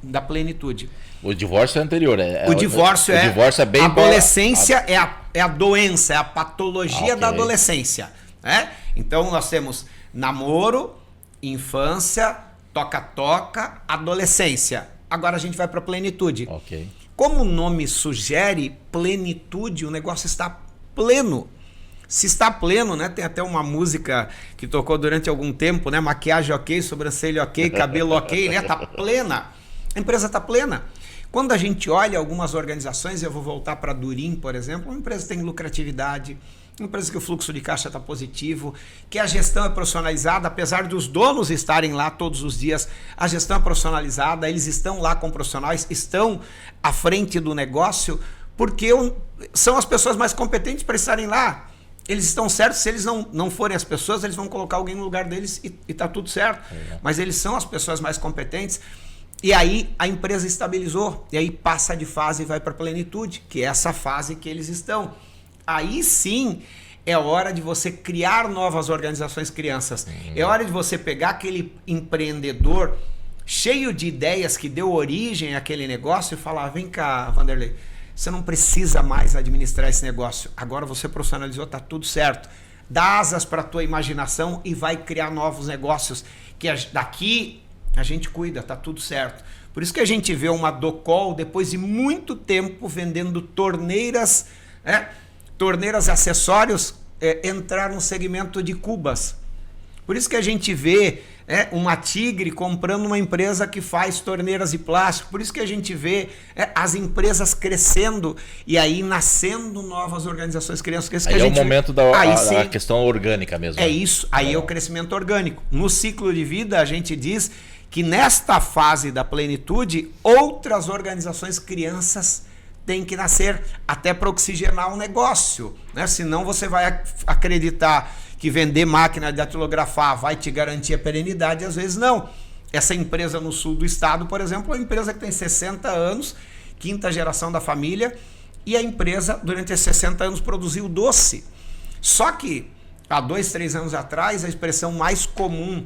da plenitude. O divórcio é anterior. O divórcio é bem... A adolescência é a doença, é a patologia da adolescência. Né? Então nós temos namoro, infância, toca-toca, adolescência. Agora a gente vai para a plenitude. Como o nome sugere, plenitude, o negócio está pleno. Se está pleno, né? Tem até uma música que tocou durante algum tempo, né? Maquiagem ok, sobrancelha ok, cabelo ok, né? Tá plena. A empresa está plena. Quando a gente olha algumas organizações, eu vou voltar para a Durim, por exemplo, uma empresa tem lucratividade, uma empresa que o fluxo de caixa está positivo, que a gestão é profissionalizada, apesar dos donos estarem lá todos os dias, a gestão é profissionalizada, eles estão lá com profissionais, estão à frente do negócio, porque são as pessoas mais competentes para estarem lá. Eles estão certos, se eles não forem as pessoas, eles vão colocar alguém no lugar deles e está tudo certo. Mas eles são as pessoas mais competentes. E aí a empresa estabilizou, e aí passa de fase e vai para a plenitude, que é essa fase que eles estão. Aí sim é hora de você criar novas organizações crianças. É hora de você pegar aquele empreendedor cheio de ideias que deu origem àquele negócio e falar, vem cá, Vanderlei, você não precisa mais administrar esse negócio. Agora você profissionalizou, está tudo certo. dá asas para a tua imaginação e vai criar novos negócios, que daqui a gente cuida, tá tudo certo. Por isso que a gente vê uma Docol, depois de muito tempo, vendendo torneiras, torneiras e acessórios, entrar no segmento de cubas. Por isso que a gente vê uma Tigre comprando uma empresa que faz torneiras de plástico. Por isso que a gente vê as empresas crescendo e aí nascendo novas organizações crianças. Aí é o momento da questão orgânica mesmo. É isso, aí é o crescimento orgânico. No ciclo de vida, a gente diz que nesta fase da plenitude, outras organizações crianças têm que nascer até para oxigenar o negócio, né? Senão você vai acreditar que vender máquina de datilografar vai te garantir a perenidade, às vezes não. Essa empresa no sul do estado, por exemplo, é uma empresa que tem 60 anos, quinta geração da família, e a empresa, durante esses 60 anos, produziu doce. Só que, há 2, 3 anos atrás, a expressão mais comum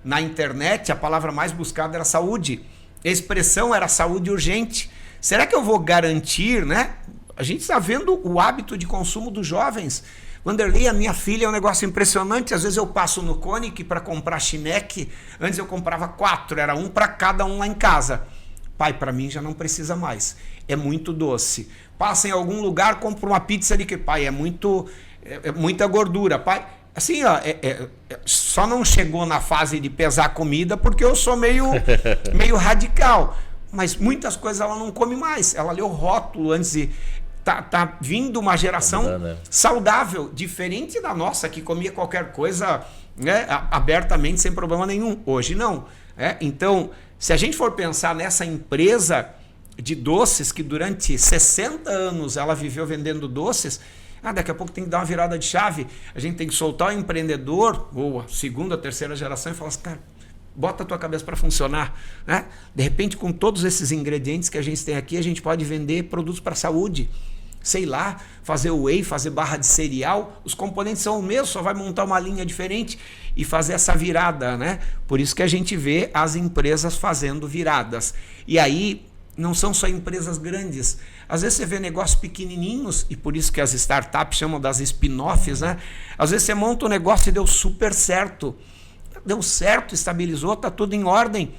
na internet, a palavra mais buscada era saúde. A expressão era saúde urgente. Será que eu vou garantir, né? A gente está vendo o hábito de consumo dos jovens. Wanderlei, a minha filha, é um negócio impressionante. Às vezes eu passo no Koenig para comprar chineque. Antes eu comprava 4, era um para cada um lá em casa. Pai, para mim já não precisa mais. É muito doce. Passa em algum lugar, compra uma pizza de que, pai, é muita gordura. Pai, assim, ó, só não chegou na fase de pesar comida porque eu sou meio radical. Mas muitas coisas ela não come mais. Ela lê o rótulo antes de... Tá vindo uma geração saudável, diferente da nossa, que comia qualquer coisa, né, abertamente, sem problema nenhum. Hoje não. Então, se a gente for pensar nessa empresa de doces, que durante 60 anos ela viveu vendendo doces, daqui a pouco tem que dar uma virada de chave. A gente tem que soltar o empreendedor, ou a segunda, terceira geração, e falar assim, cara, bota a tua cabeça para funcionar, né? De repente, com todos esses ingredientes que a gente tem aqui, a gente pode vender produtos para a saúde. Sei lá, fazer whey, fazer barra de cereal, os componentes são os mesmos, só vai montar uma linha diferente e fazer essa virada, né? Por isso que a gente vê as empresas fazendo viradas. E aí, não são só empresas grandes. Às vezes você vê negócios pequenininhos, e por isso que as startups chamam das spin-offs, né? Às vezes você monta um negócio e deu super certo. Deu certo, estabilizou, está tudo em ordem.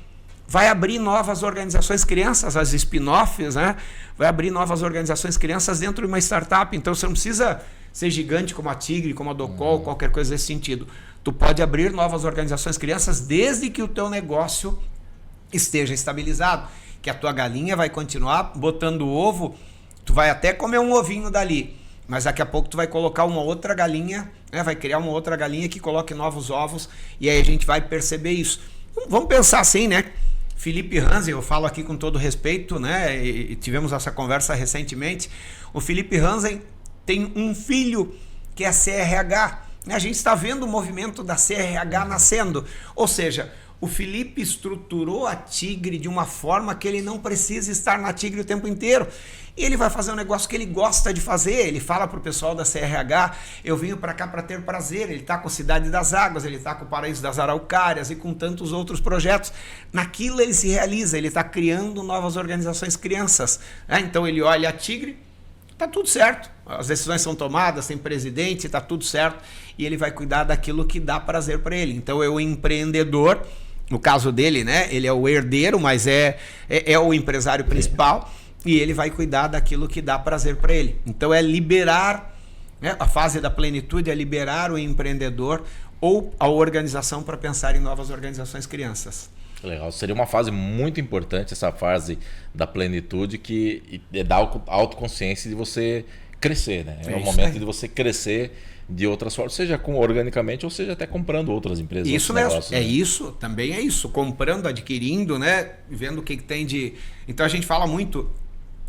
Vai abrir novas organizações crianças, as spin-offs, né? Vai abrir novas organizações crianças dentro de uma startup. Então você não precisa ser gigante como a Tigre, como a Docol, qualquer coisa desse sentido. Tu pode abrir novas organizações crianças desde que o teu negócio esteja estabilizado. Que a tua galinha vai continuar botando ovo, tu vai até comer um ovinho dali. Mas daqui a pouco tu vai colocar uma outra galinha, né? Vai criar uma outra galinha que coloque novos ovos, e aí a gente vai perceber isso. Vamos pensar assim, né? Felipe Hansen, eu falo aqui com todo respeito, né? E tivemos essa conversa recentemente. O Felipe Hansen tem um filho que é CRH. A gente está vendo o movimento da CRH nascendo. Ou seja, o Felipe estruturou a Tigre de uma forma que ele não precisa estar na Tigre o tempo inteiro. E ele vai fazer um negócio que ele gosta de fazer. Ele fala para o pessoal da CRH, eu venho para cá para ter prazer. Ele está com a Cidade das Águas, ele está com o Paraíso das Araucárias e com tantos outros projetos. Naquilo ele se realiza, ele está criando novas organizações crianças. Então ele olha a Tigre, está tudo certo. As decisões são tomadas, tem presidente, está tudo certo. E ele vai cuidar daquilo que dá prazer para ele. Então é o empreendedor, no caso dele, né? Ele é o herdeiro, mas é o empresário principal. E ele vai cuidar daquilo que dá prazer para ele. Então é liberar, né? A fase da plenitude é liberar o empreendedor ou a organização para pensar em novas organizações crianças. Legal, seria uma fase muito importante, essa fase da plenitude, que dá autoconsciência de você crescer, né? É o momento de você crescer de outras formas, seja organicamente ou seja até comprando outras empresas. Isso mesmo, negócios, né? Isso, também é isso, comprando, adquirindo, né? Vendo o que tem de... Então a gente fala muito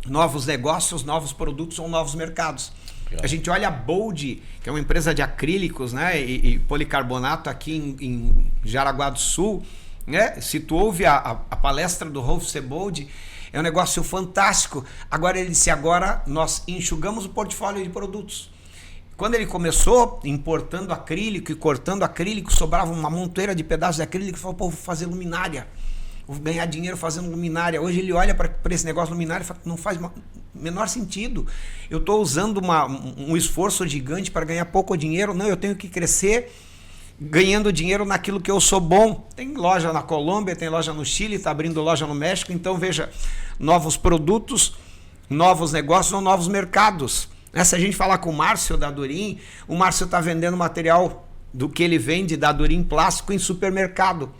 novos negócios, novos produtos ou novos mercados. Legal. A gente olha a Bold, que é uma empresa de acrílicos, né? e policarbonato aqui em Jaraguá do Sul, né? Se tu ouve a palestra do Rolf Sebold, é um negócio fantástico. Agora ele disse, agora nós enxugamos o portfólio de produtos. Quando ele começou importando acrílico e cortando acrílico, sobrava uma montoeira de pedaços de acrílico e falou, pô, vou fazer luminária. Vou ganhar dinheiro fazendo luminária. Hoje ele olha para esse negócio luminária e fala, menor sentido. Eu estou usando um esforço gigante para ganhar pouco dinheiro. Não, eu tenho que crescer ganhando dinheiro naquilo que eu sou bom. Tem loja na Colômbia, tem loja no Chile, está abrindo loja no México. Então, veja, novos produtos, novos negócios ou novos mercados. Se a gente falar com o Márcio da Durim, o Márcio está vendendo material do que ele vende da Durim plástico em supermercado.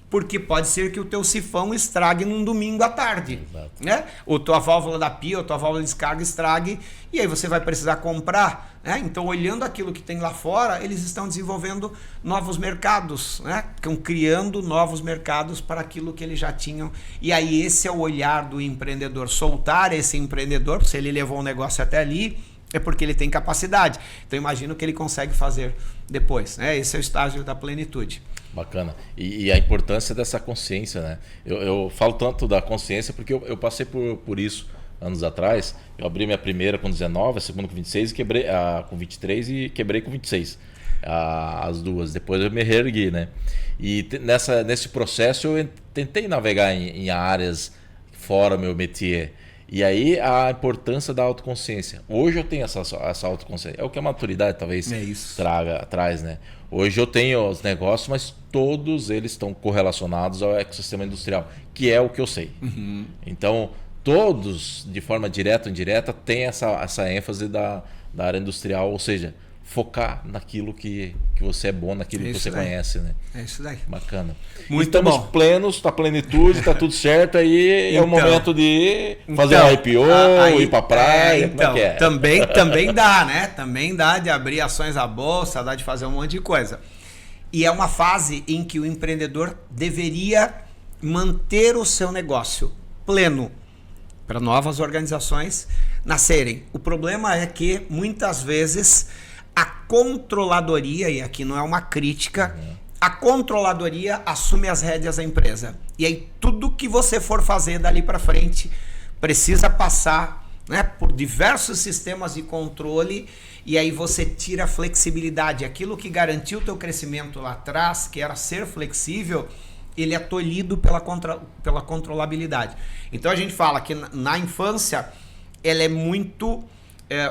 Porque pode ser que o teu sifão estrague num domingo à tarde, né? Ou tua válvula da pia, ou tua válvula de descarga estrague, e aí você vai precisar comprar, né? Então, olhando aquilo que tem lá fora, eles estão desenvolvendo novos mercados, né? Estão criando novos mercados para aquilo que eles já tinham. E aí esse é o olhar do empreendedor, soltar esse empreendedor, se ele levou o negócio até ali, é porque ele tem capacidade. Então, imagino que ele consegue fazer depois, né? Esse é o estágio da plenitude. Bacana. E a importância dessa consciência, né? Eu falo tanto da consciência porque eu passei por isso anos atrás. Eu abri minha primeira com 19, a segunda com 26 e quebrei com 23 e quebrei com 26. As duas. Depois eu me reergui, né? E nesse processo eu tentei navegar em áreas fora meu métier. E aí a importância da autoconsciência. Hoje eu tenho essa autoconsciência. É o que a maturidade talvez traz, né? Hoje eu tenho os negócios, mas todos eles estão correlacionados ao ecossistema industrial, que é o que eu sei. Uhum. Então, todos, de forma direta ou indireta, têm essa ênfase da área industrial, ou seja, focar naquilo que você é bom, naquilo que você conhece, né? É isso daí. Bacana. Muito Estamos bom. Plenos, tá plenitude, tá tudo certo, aí é o momento de fazer um IPO, ir pra praia, então, como é que é? Também dá, né? Também dá de abrir ações à bolsa, dá de fazer um monte de coisa. E é uma fase em que o empreendedor deveria manter o seu negócio pleno para novas organizações nascerem. O problema é que muitas vezes a controladoria, e aqui não é uma crítica, a controladoria assume as rédeas da empresa. E aí tudo que você for fazer dali para frente precisa passar, né, por diversos sistemas de controle, e aí você tira a flexibilidade. Aquilo que garantiu o teu crescimento lá atrás, que era ser flexível, ele é tolhido pela controlabilidade. Então a gente fala que na infância ela é muito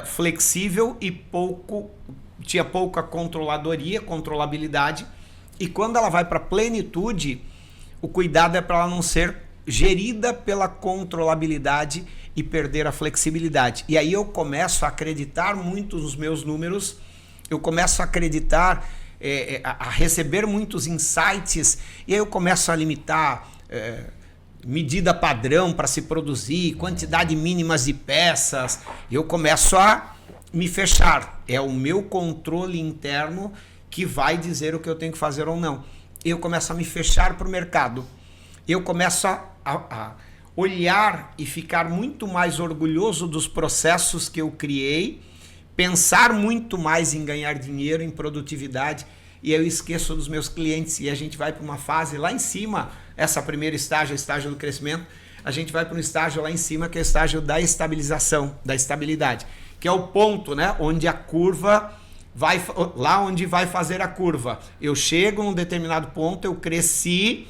flexível e tinha pouca controlabilidade, e quando ela vai para a plenitude, o cuidado é para ela não ser gerida pela controlabilidade e perder a flexibilidade. E aí eu começo a acreditar muito nos meus números, eu começo a acreditar, a receber muitos insights, e aí eu começo a limitar medida padrão para se produzir, quantidade mínimas de peças, eu começo a me fechar. É o meu controle interno que vai dizer o que eu tenho que fazer ou não. Eu começo a me fechar para o mercado. Eu começo a olhar e ficar muito mais orgulhoso dos processos que eu criei, pensar muito mais em ganhar dinheiro, em produtividade, e eu esqueço dos meus clientes, e a gente vai para uma fase lá em cima, essa primeira estágio, o estágio do crescimento, a gente vai para um estágio lá em cima, que é o estágio da estabilização, da estabilidade, que é o ponto, né, onde a curva vai, lá onde vai fazer a curva. Eu chego num determinado ponto, eu cresci,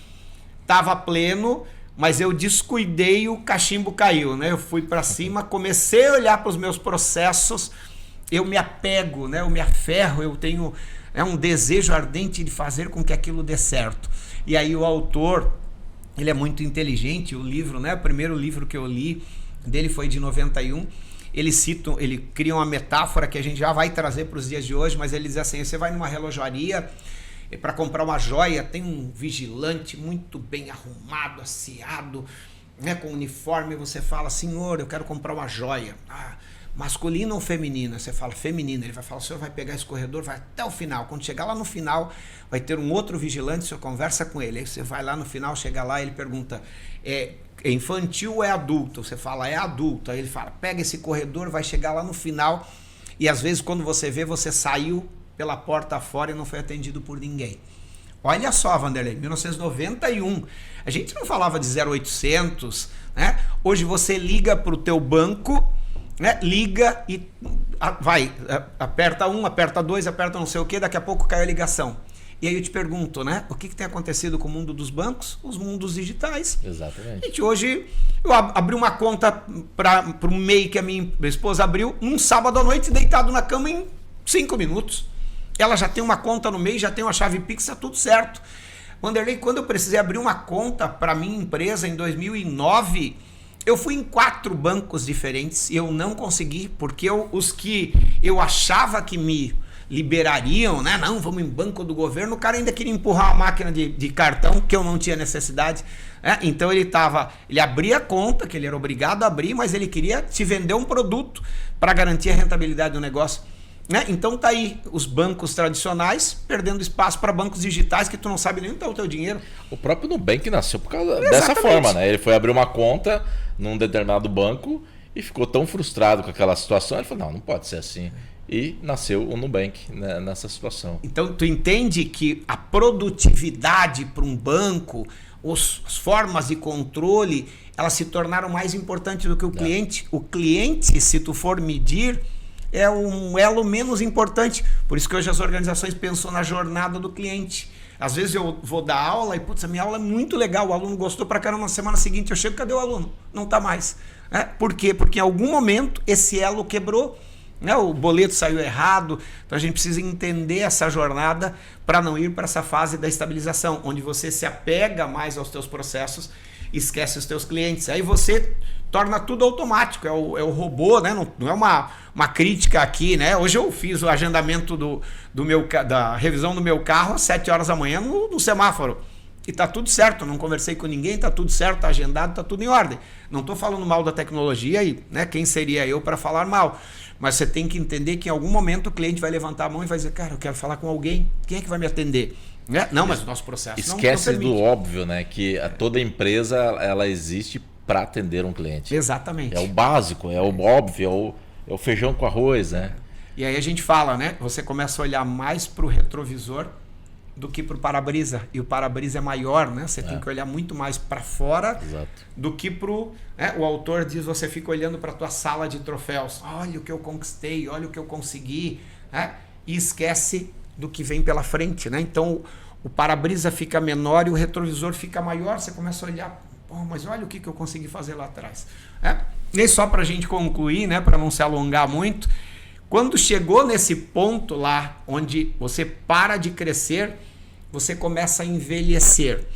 estava pleno, mas eu descuidei, o cachimbo caiu, né? Eu fui para cima, comecei a olhar para os meus processos, eu me apego, né? Eu me aferro, eu tenho um desejo ardente de fazer com que aquilo dê certo. E aí o autor, ele é muito inteligente, o livro, né? O primeiro livro que eu li dele foi de 91, ele cria uma metáfora que a gente já vai trazer para os dias de hoje, mas ele diz assim: você vai numa relojaria para comprar uma joia, tem um vigilante muito bem arrumado, asseado, né, com uniforme, você fala: senhor, eu quero comprar uma joia. Masculina ou feminina? Você fala feminina. Ele vai falar: o senhor vai pegar esse corredor, vai até o final. Quando chegar lá no final, vai ter um outro vigilante, o senhor conversa com ele. Aí você vai lá no final, chega lá, ele pergunta: é infantil ou é adulto? Você fala: é adulto. Aí ele fala: pega esse corredor, vai chegar lá no final, e às vezes quando você vê, você saiu pela porta fora e não foi atendido por ninguém. Olha só, Vanderlei, 1991, a gente não falava de 0800, né? Hoje você liga para o teu banco, né? Liga e vai, aperta 1, aperta 2, aperta não sei o que, daqui a pouco cai a ligação. E aí eu te pergunto, né? O que tem acontecido com o mundo dos bancos? Os mundos digitais. Exatamente. Gente, hoje eu abri uma conta para um MEI que a minha esposa abriu num sábado à noite, deitado na cama em 5 minutos. Ela já tem uma conta no MEI, já tem uma chave Pix, tá tudo certo. Wanderlei, quando eu precisei abrir uma conta para minha empresa em 2009, eu fui em 4 bancos diferentes e eu não consegui, porque os que eu achava que me liberariam, né? Não, vamos em banco do governo, o cara ainda queria empurrar a máquina de cartão, que eu não tinha necessidade. Então ele abria a conta, que ele era obrigado a abrir, mas ele queria te vender um produto para garantir a rentabilidade do negócio. Então tá aí os bancos tradicionais perdendo espaço para bancos digitais que tu não sabe nem onde está o teu dinheiro. O próprio Nubank nasceu por causa dessa forma, né? Ele foi abrir uma conta num determinado banco e ficou tão frustrado com aquela situação, ele falou, não pode ser assim. E nasceu o Nubank, né, nessa situação. Então tu entende que a produtividade para um banco, as formas de controle, elas se tornaram mais importantes do que o cliente. O cliente, se tu for medir, é um elo menos importante. Por isso que hoje as organizações pensam na jornada do cliente. Às vezes eu vou dar aula e, putz, a minha aula é muito legal, o aluno gostou pra caramba, na semana seguinte eu chego, cadê o aluno? Não tá mais. Por quê? Porque em algum momento esse elo quebrou, o boleto saiu errado, então a gente precisa entender essa jornada para não ir para essa fase da estabilização, onde você se apega mais aos teus processos, esquece os teus clientes. Aí você torna tudo automático, é o robô, né? Não é uma crítica aqui, né? Hoje eu fiz o agendamento da revisão do meu carro às 7 horas da manhã no semáforo. E tá tudo certo, não conversei com ninguém, tá tudo certo, tá agendado, tá tudo em ordem. Não tô falando mal da tecnologia e, né, quem seria eu para falar mal? Mas você tem que entender que em algum momento o cliente vai levantar a mão e vai dizer, cara, eu quero falar com alguém, quem é que vai me atender? Não, mas o nosso processo esquece não do óbvio, né? Que toda empresa ela existe para atender um cliente. Exatamente. É o básico, é o óbvio, é o feijão com arroz, né? E aí a gente fala, né? Você começa a olhar mais para o retrovisor do que para o para-brisa. E o para-brisa é maior, né? Você tem que olhar muito mais para fora. Exato. Do que para o autor diz, você fica olhando para a tua sala de troféus. Olha o que eu conquistei, olha o que eu consegui. E esquece do que vem pela frente, né? Então o para-brisa fica menor e o retrovisor fica maior. Você começa a olhar, mas olha o que eu consegui fazer lá atrás. E só para a gente concluir, né? Para não se alongar muito, quando chegou nesse ponto lá, onde você para de crescer, você começa a envelhecer.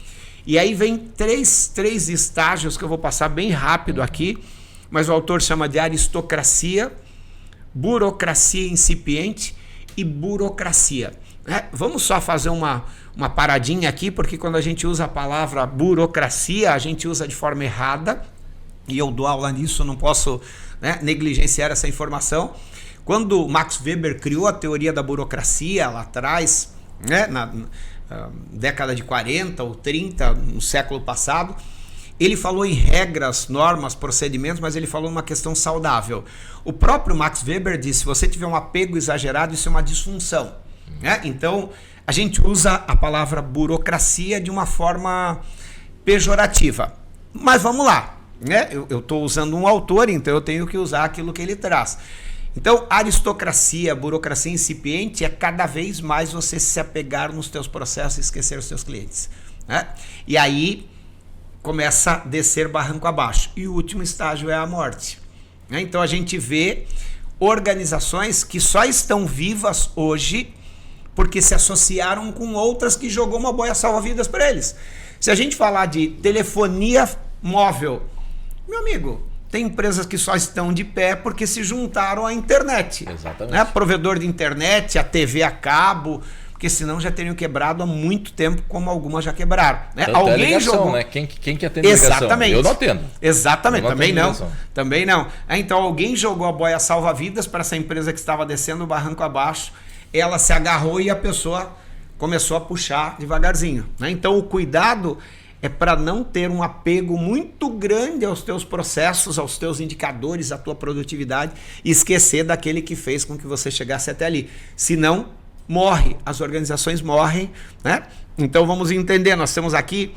E aí vem três estágios que eu vou passar bem rápido aqui, mas o autor chama de aristocracia, burocracia incipiente e burocracia. Vamos só fazer uma paradinha aqui, porque quando a gente usa a palavra burocracia, a gente usa de forma errada, e eu dou aula nisso, não posso, né, negligenciar essa informação. Quando Max Weber criou a teoria da burocracia lá atrás, né, na década de 40 ou 30, no século passado, ele falou em regras, normas, procedimentos, mas ele falou numa questão saudável. O próprio Max Weber disse, se você tiver um apego exagerado, isso é uma disfunção. Então, a gente usa a palavra burocracia de uma forma pejorativa. Mas vamos lá, né? Eu estou usando um autor, então eu tenho que usar aquilo que ele traz. Então, aristocracia, burocracia incipiente é cada vez mais você se apegar nos teus processos e esquecer os teus clientes. E aí começa a descer barranco abaixo. E o último estágio é a morte. Então a gente vê organizações que só estão vivas hoje porque se associaram com outras que jogou uma boia salva-vidas para eles. Se a gente falar de telefonia móvel, meu amigo, tem empresas que só estão de pé porque se juntaram à internet. Exatamente. Provedor de internet, a TV a cabo, porque senão já teriam quebrado há muito tempo, como algumas já quebraram. Alguém ligação, jogou, né? Quem que atende Exatamente. Ligação? Eu não atendo. Exatamente, também não. Então alguém jogou a boia salva-vidas para essa empresa que estava descendo o barranco abaixo, ela se agarrou e a pessoa começou a puxar devagarzinho. Então o cuidado é para não ter um apego muito grande aos teus processos, aos teus indicadores, à tua produtividade e esquecer daquele que fez com que você chegasse até ali. Senão, morre, as organizações morrem, né? Então vamos entender, nós temos aqui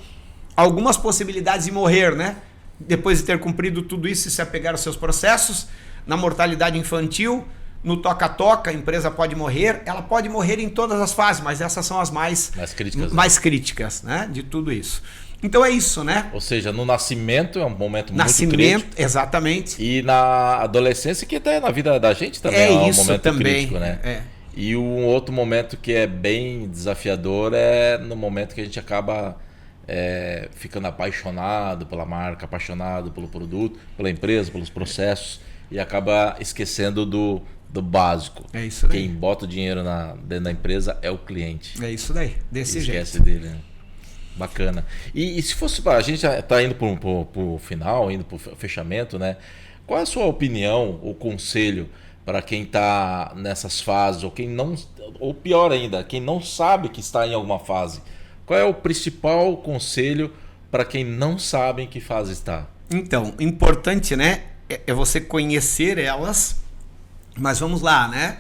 algumas possibilidades de morrer, né? Depois de ter cumprido tudo isso e se apegar aos seus processos, na mortalidade infantil, no toca-toca, a empresa pode morrer, ela pode morrer em todas as fases, mas essas são as mais críticas, né, de tudo isso. Então é isso, né? Ou seja, no nascimento é um momento muito crítico. Exatamente. E na adolescência, que até na vida da gente também é um momento crítico, né? E um outro momento que é bem desafiador é no momento que a gente acaba ficando apaixonado pela marca, apaixonado pelo produto, pela empresa, pelos processos, e acaba esquecendo do básico. É isso daí. Quem bota o dinheiro dentro da empresa é o cliente. É isso daí, desse jeito. Esquece dele, né? Bacana. E se fosse a gente já está indo para o final, indo para o fechamento, né? Qual é a sua opinião ou conselho para quem está nessas fases, ou quem não, ou pior ainda, quem não sabe que está em alguma fase? Qual é o principal conselho para quem não sabe em que fase está? Então, importante, né? É você conhecer elas, mas vamos lá, né?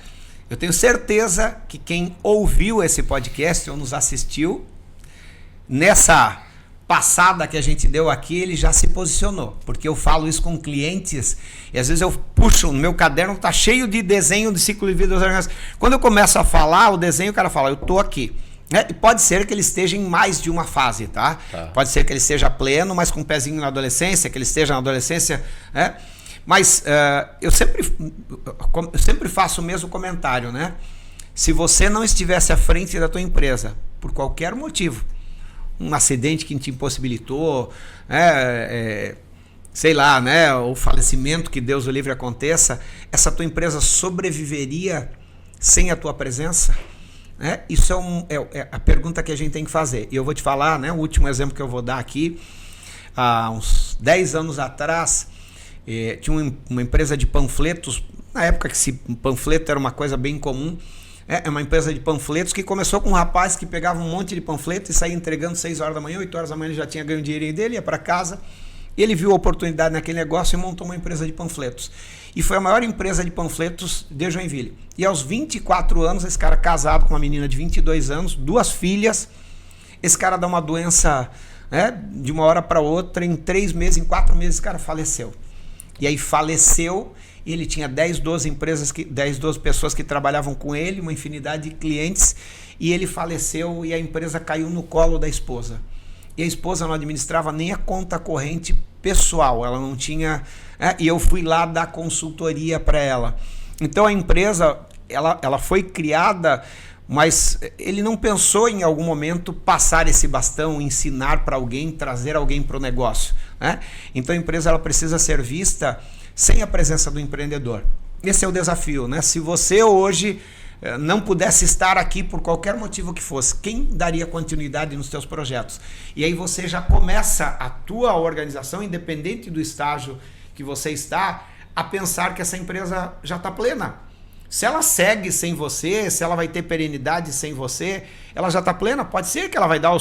Eu tenho certeza que quem ouviu esse podcast ou nos assistiu, nessa passada que a gente deu aqui, ele já se posicionou, porque eu falo isso com clientes e às vezes eu puxo, no meu caderno tá cheio de desenho de ciclo de vida das organizações. Quando eu começo a falar o desenho, o cara fala, eu tô aqui. E pode ser que ele esteja em mais de uma fase, tá? Pode ser que ele esteja pleno, mas com um pezinho na adolescência, que ele esteja na adolescência, né? Mas eu sempre faço o mesmo comentário, né? Se você não estivesse à frente da tua empresa, por qualquer motivo, um acidente que te impossibilitou, sei lá, né, o falecimento, que Deus o livre aconteça, essa tua empresa sobreviveria sem a tua presença? Isso é a pergunta que a gente tem que fazer. E eu vou te falar, né, o último exemplo que eu vou dar aqui, há uns 10 anos atrás, tinha uma empresa de panfletos, na época que esse panfleto era uma coisa bem comum. É uma empresa de panfletos que começou com um rapaz que pegava um monte de panfletos e saía entregando 6 horas da manhã, 8 horas da manhã ele já tinha ganho o dinheirinho dele, ia para casa. Ele viu a oportunidade naquele negócio e montou uma empresa de panfletos. E foi a maior empresa de panfletos de Joinville. E aos 24 anos, esse cara casado com uma menina de 22 anos, 2 filhas, esse cara dá uma doença, né, de uma hora para outra, em 3 meses, em 4 meses, esse cara faleceu. E aí faleceu. E ele tinha 10, 12 pessoas que trabalhavam com ele, uma infinidade de clientes, e ele faleceu e a empresa caiu no colo da esposa. E a esposa não administrava nem a conta corrente pessoal, ela não tinha... e eu fui lá dar consultoria para ela. Então a empresa, ela foi criada, mas ele não pensou em algum momento passar esse bastão, ensinar para alguém, trazer alguém para o negócio, né? Então a empresa ela precisa ser vista sem a presença do empreendedor. Esse é o desafio, né? Se você hoje não pudesse estar aqui por qualquer motivo que fosse, quem daria continuidade nos teus projetos? E aí você já começa a tua organização, independente do estágio que você está, a pensar que essa empresa já está plena. Se ela segue sem você, se ela vai ter perenidade sem você, ela já está plena. Pode ser que ela vai dar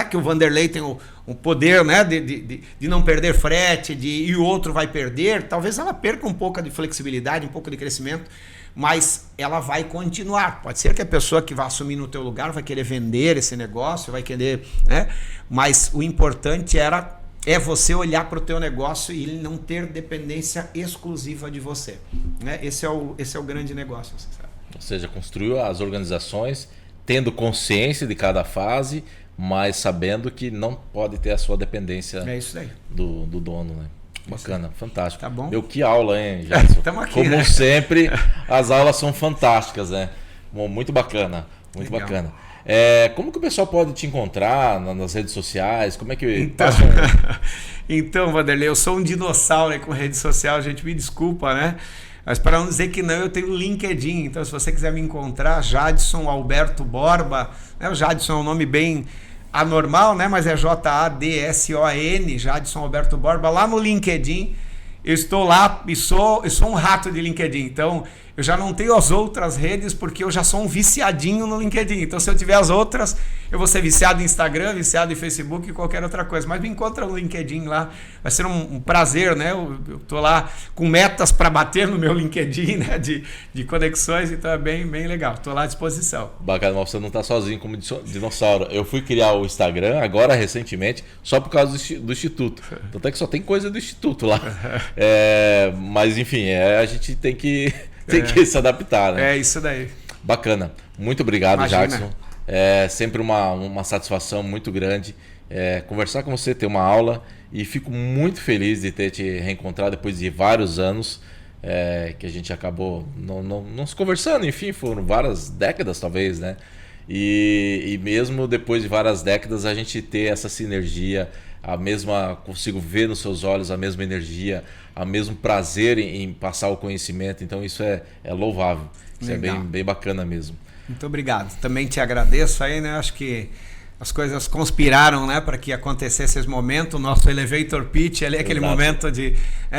que o Vanderlei tem o poder, né, de não perder frete, e o outro vai perder. Talvez ela perca um pouco de flexibilidade, um pouco de crescimento, mas ela vai continuar. Pode ser que a pessoa que vai assumir no teu lugar vai querer vender esse negócio, vai querer, né? Mas o importante é você olhar para o teu negócio e ele não ter dependência exclusiva de você, né? Esse é o grande negócio. Você sabe? Ou seja, construiu as organizações tendo consciência de cada fase, mas sabendo que não pode ter a sua dependência do dono, né? Bacana, fantástico. Tá bom? Meu, que aula, hein, Jadson? Estamos aqui, como né? sempre, as aulas são fantásticas, né? Bom, muito bacana, muito legal. Bacana. Como que o pessoal pode te encontrar nas redes sociais? Como é que... Então, Vanderlei, eu sou um dinossauro aí com rede social, gente, me desculpa, né? Mas para não dizer que não, eu tenho o LinkedIn. Então, se você quiser me encontrar, Jadson Alberto Borba, né? O Jadson é um nome bem anormal, né? Mas é Jadson, Jadson Alberto Borba, lá no LinkedIn. Eu estou lá e sou um rato de LinkedIn. Então, eu já não tenho as outras redes porque eu já sou um viciadinho no LinkedIn. Então, se eu tiver as outras, eu vou ser viciado em Instagram, viciado em Facebook e qualquer outra coisa. Mas me encontra no LinkedIn lá. Vai ser um prazer, né? Eu estou lá com metas para bater no meu LinkedIn, né? De conexões, então é bem, bem legal. Estou lá à disposição. Bacana, mas você não está sozinho como dinossauro. Eu fui criar o Instagram agora recentemente só por causa do Instituto. Tanto é que só tem coisa do Instituto lá. Mas enfim, a gente tem que tem que se adaptar, né? É isso daí. Bacana. Muito obrigado, Imagina. Jackson. É sempre uma satisfação muito grande conversar com você, ter uma aula, e fico muito feliz de ter te reencontrado depois de vários anos que a gente acabou não se conversando, enfim, foram várias décadas talvez, né? E mesmo depois de várias décadas a gente ter essa sinergia, consigo ver nos seus olhos a mesma energia, o mesmo prazer em passar o conhecimento, então isso é louvável, isso Legal. é bem bacana mesmo. Muito obrigado. Também te agradeço aí, né? Acho que as coisas conspiraram, né, para que acontecesse esse momento. O nosso elevator pitch ali, aquele Exato. momento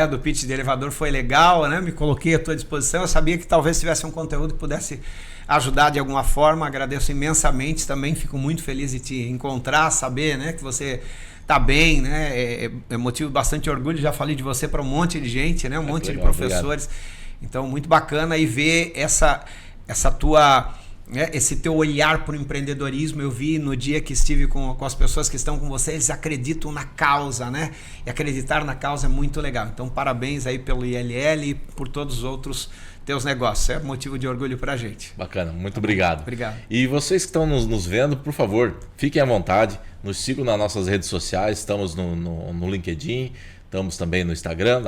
do pitch de elevador foi legal, né? Me coloquei à tua disposição. Eu sabia que talvez tivesse um conteúdo que pudesse ajudar de alguma forma. Agradeço imensamente também. Fico muito feliz de te encontrar, saber, né, que você tá bem, né? É motivo de bastante orgulho. Já falei de você para um monte de gente, né? Um monte legal, de professores. Obrigado. Então, muito bacana e ver essa tua esse teu olhar para o empreendedorismo. Eu vi no dia que estive com as pessoas que estão com você, eles acreditam na causa, né? E acreditar na causa é muito legal. Então, parabéns aí pelo ILL e por todos os outros teus negócios. É motivo de orgulho para a gente. Bacana, muito obrigado. Obrigado. E vocês que estão nos vendo, por favor, fiquem à vontade, nos sigam nas nossas redes sociais, estamos no LinkedIn, estamos também no Instagram,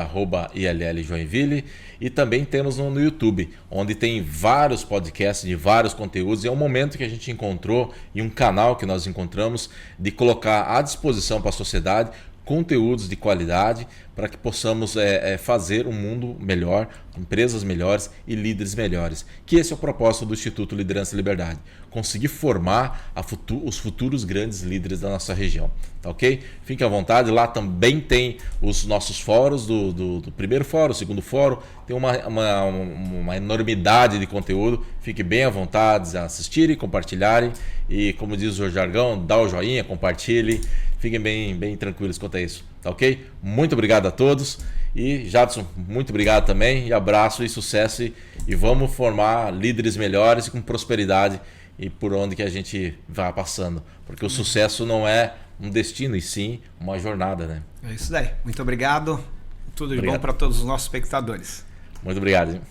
@ILLJoinville, e também temos no YouTube, onde tem vários podcasts de vários conteúdos. E é um momento que a gente encontrou, e um canal que nós encontramos, de colocar à disposição para a sociedade conteúdos de qualidade para que possamos fazer um mundo melhor, empresas melhores e líderes melhores. Que esse é o propósito do Instituto Liderança e Liberdade. Conseguir formar os futuros grandes líderes da nossa região. Tá ok? Fique à vontade. Lá também tem os nossos fóruns do primeiro fórum, segundo fórum. Tem uma enormidade de conteúdo. Fique bem à vontade a assistirem, compartilharem. E como diz o jargão, dá o joinha, compartilhe. Fiquem bem tranquilos quanto a isso, tá ok? Muito obrigado a todos. E Jadson, muito obrigado também. E abraço e sucesso. E vamos formar líderes melhores e com prosperidade e por onde que a gente vai passando. Porque o sucesso não é um destino, e sim uma jornada, né? É isso daí. Muito obrigado. Tudo de bom para todos os nossos espectadores. Muito obrigado.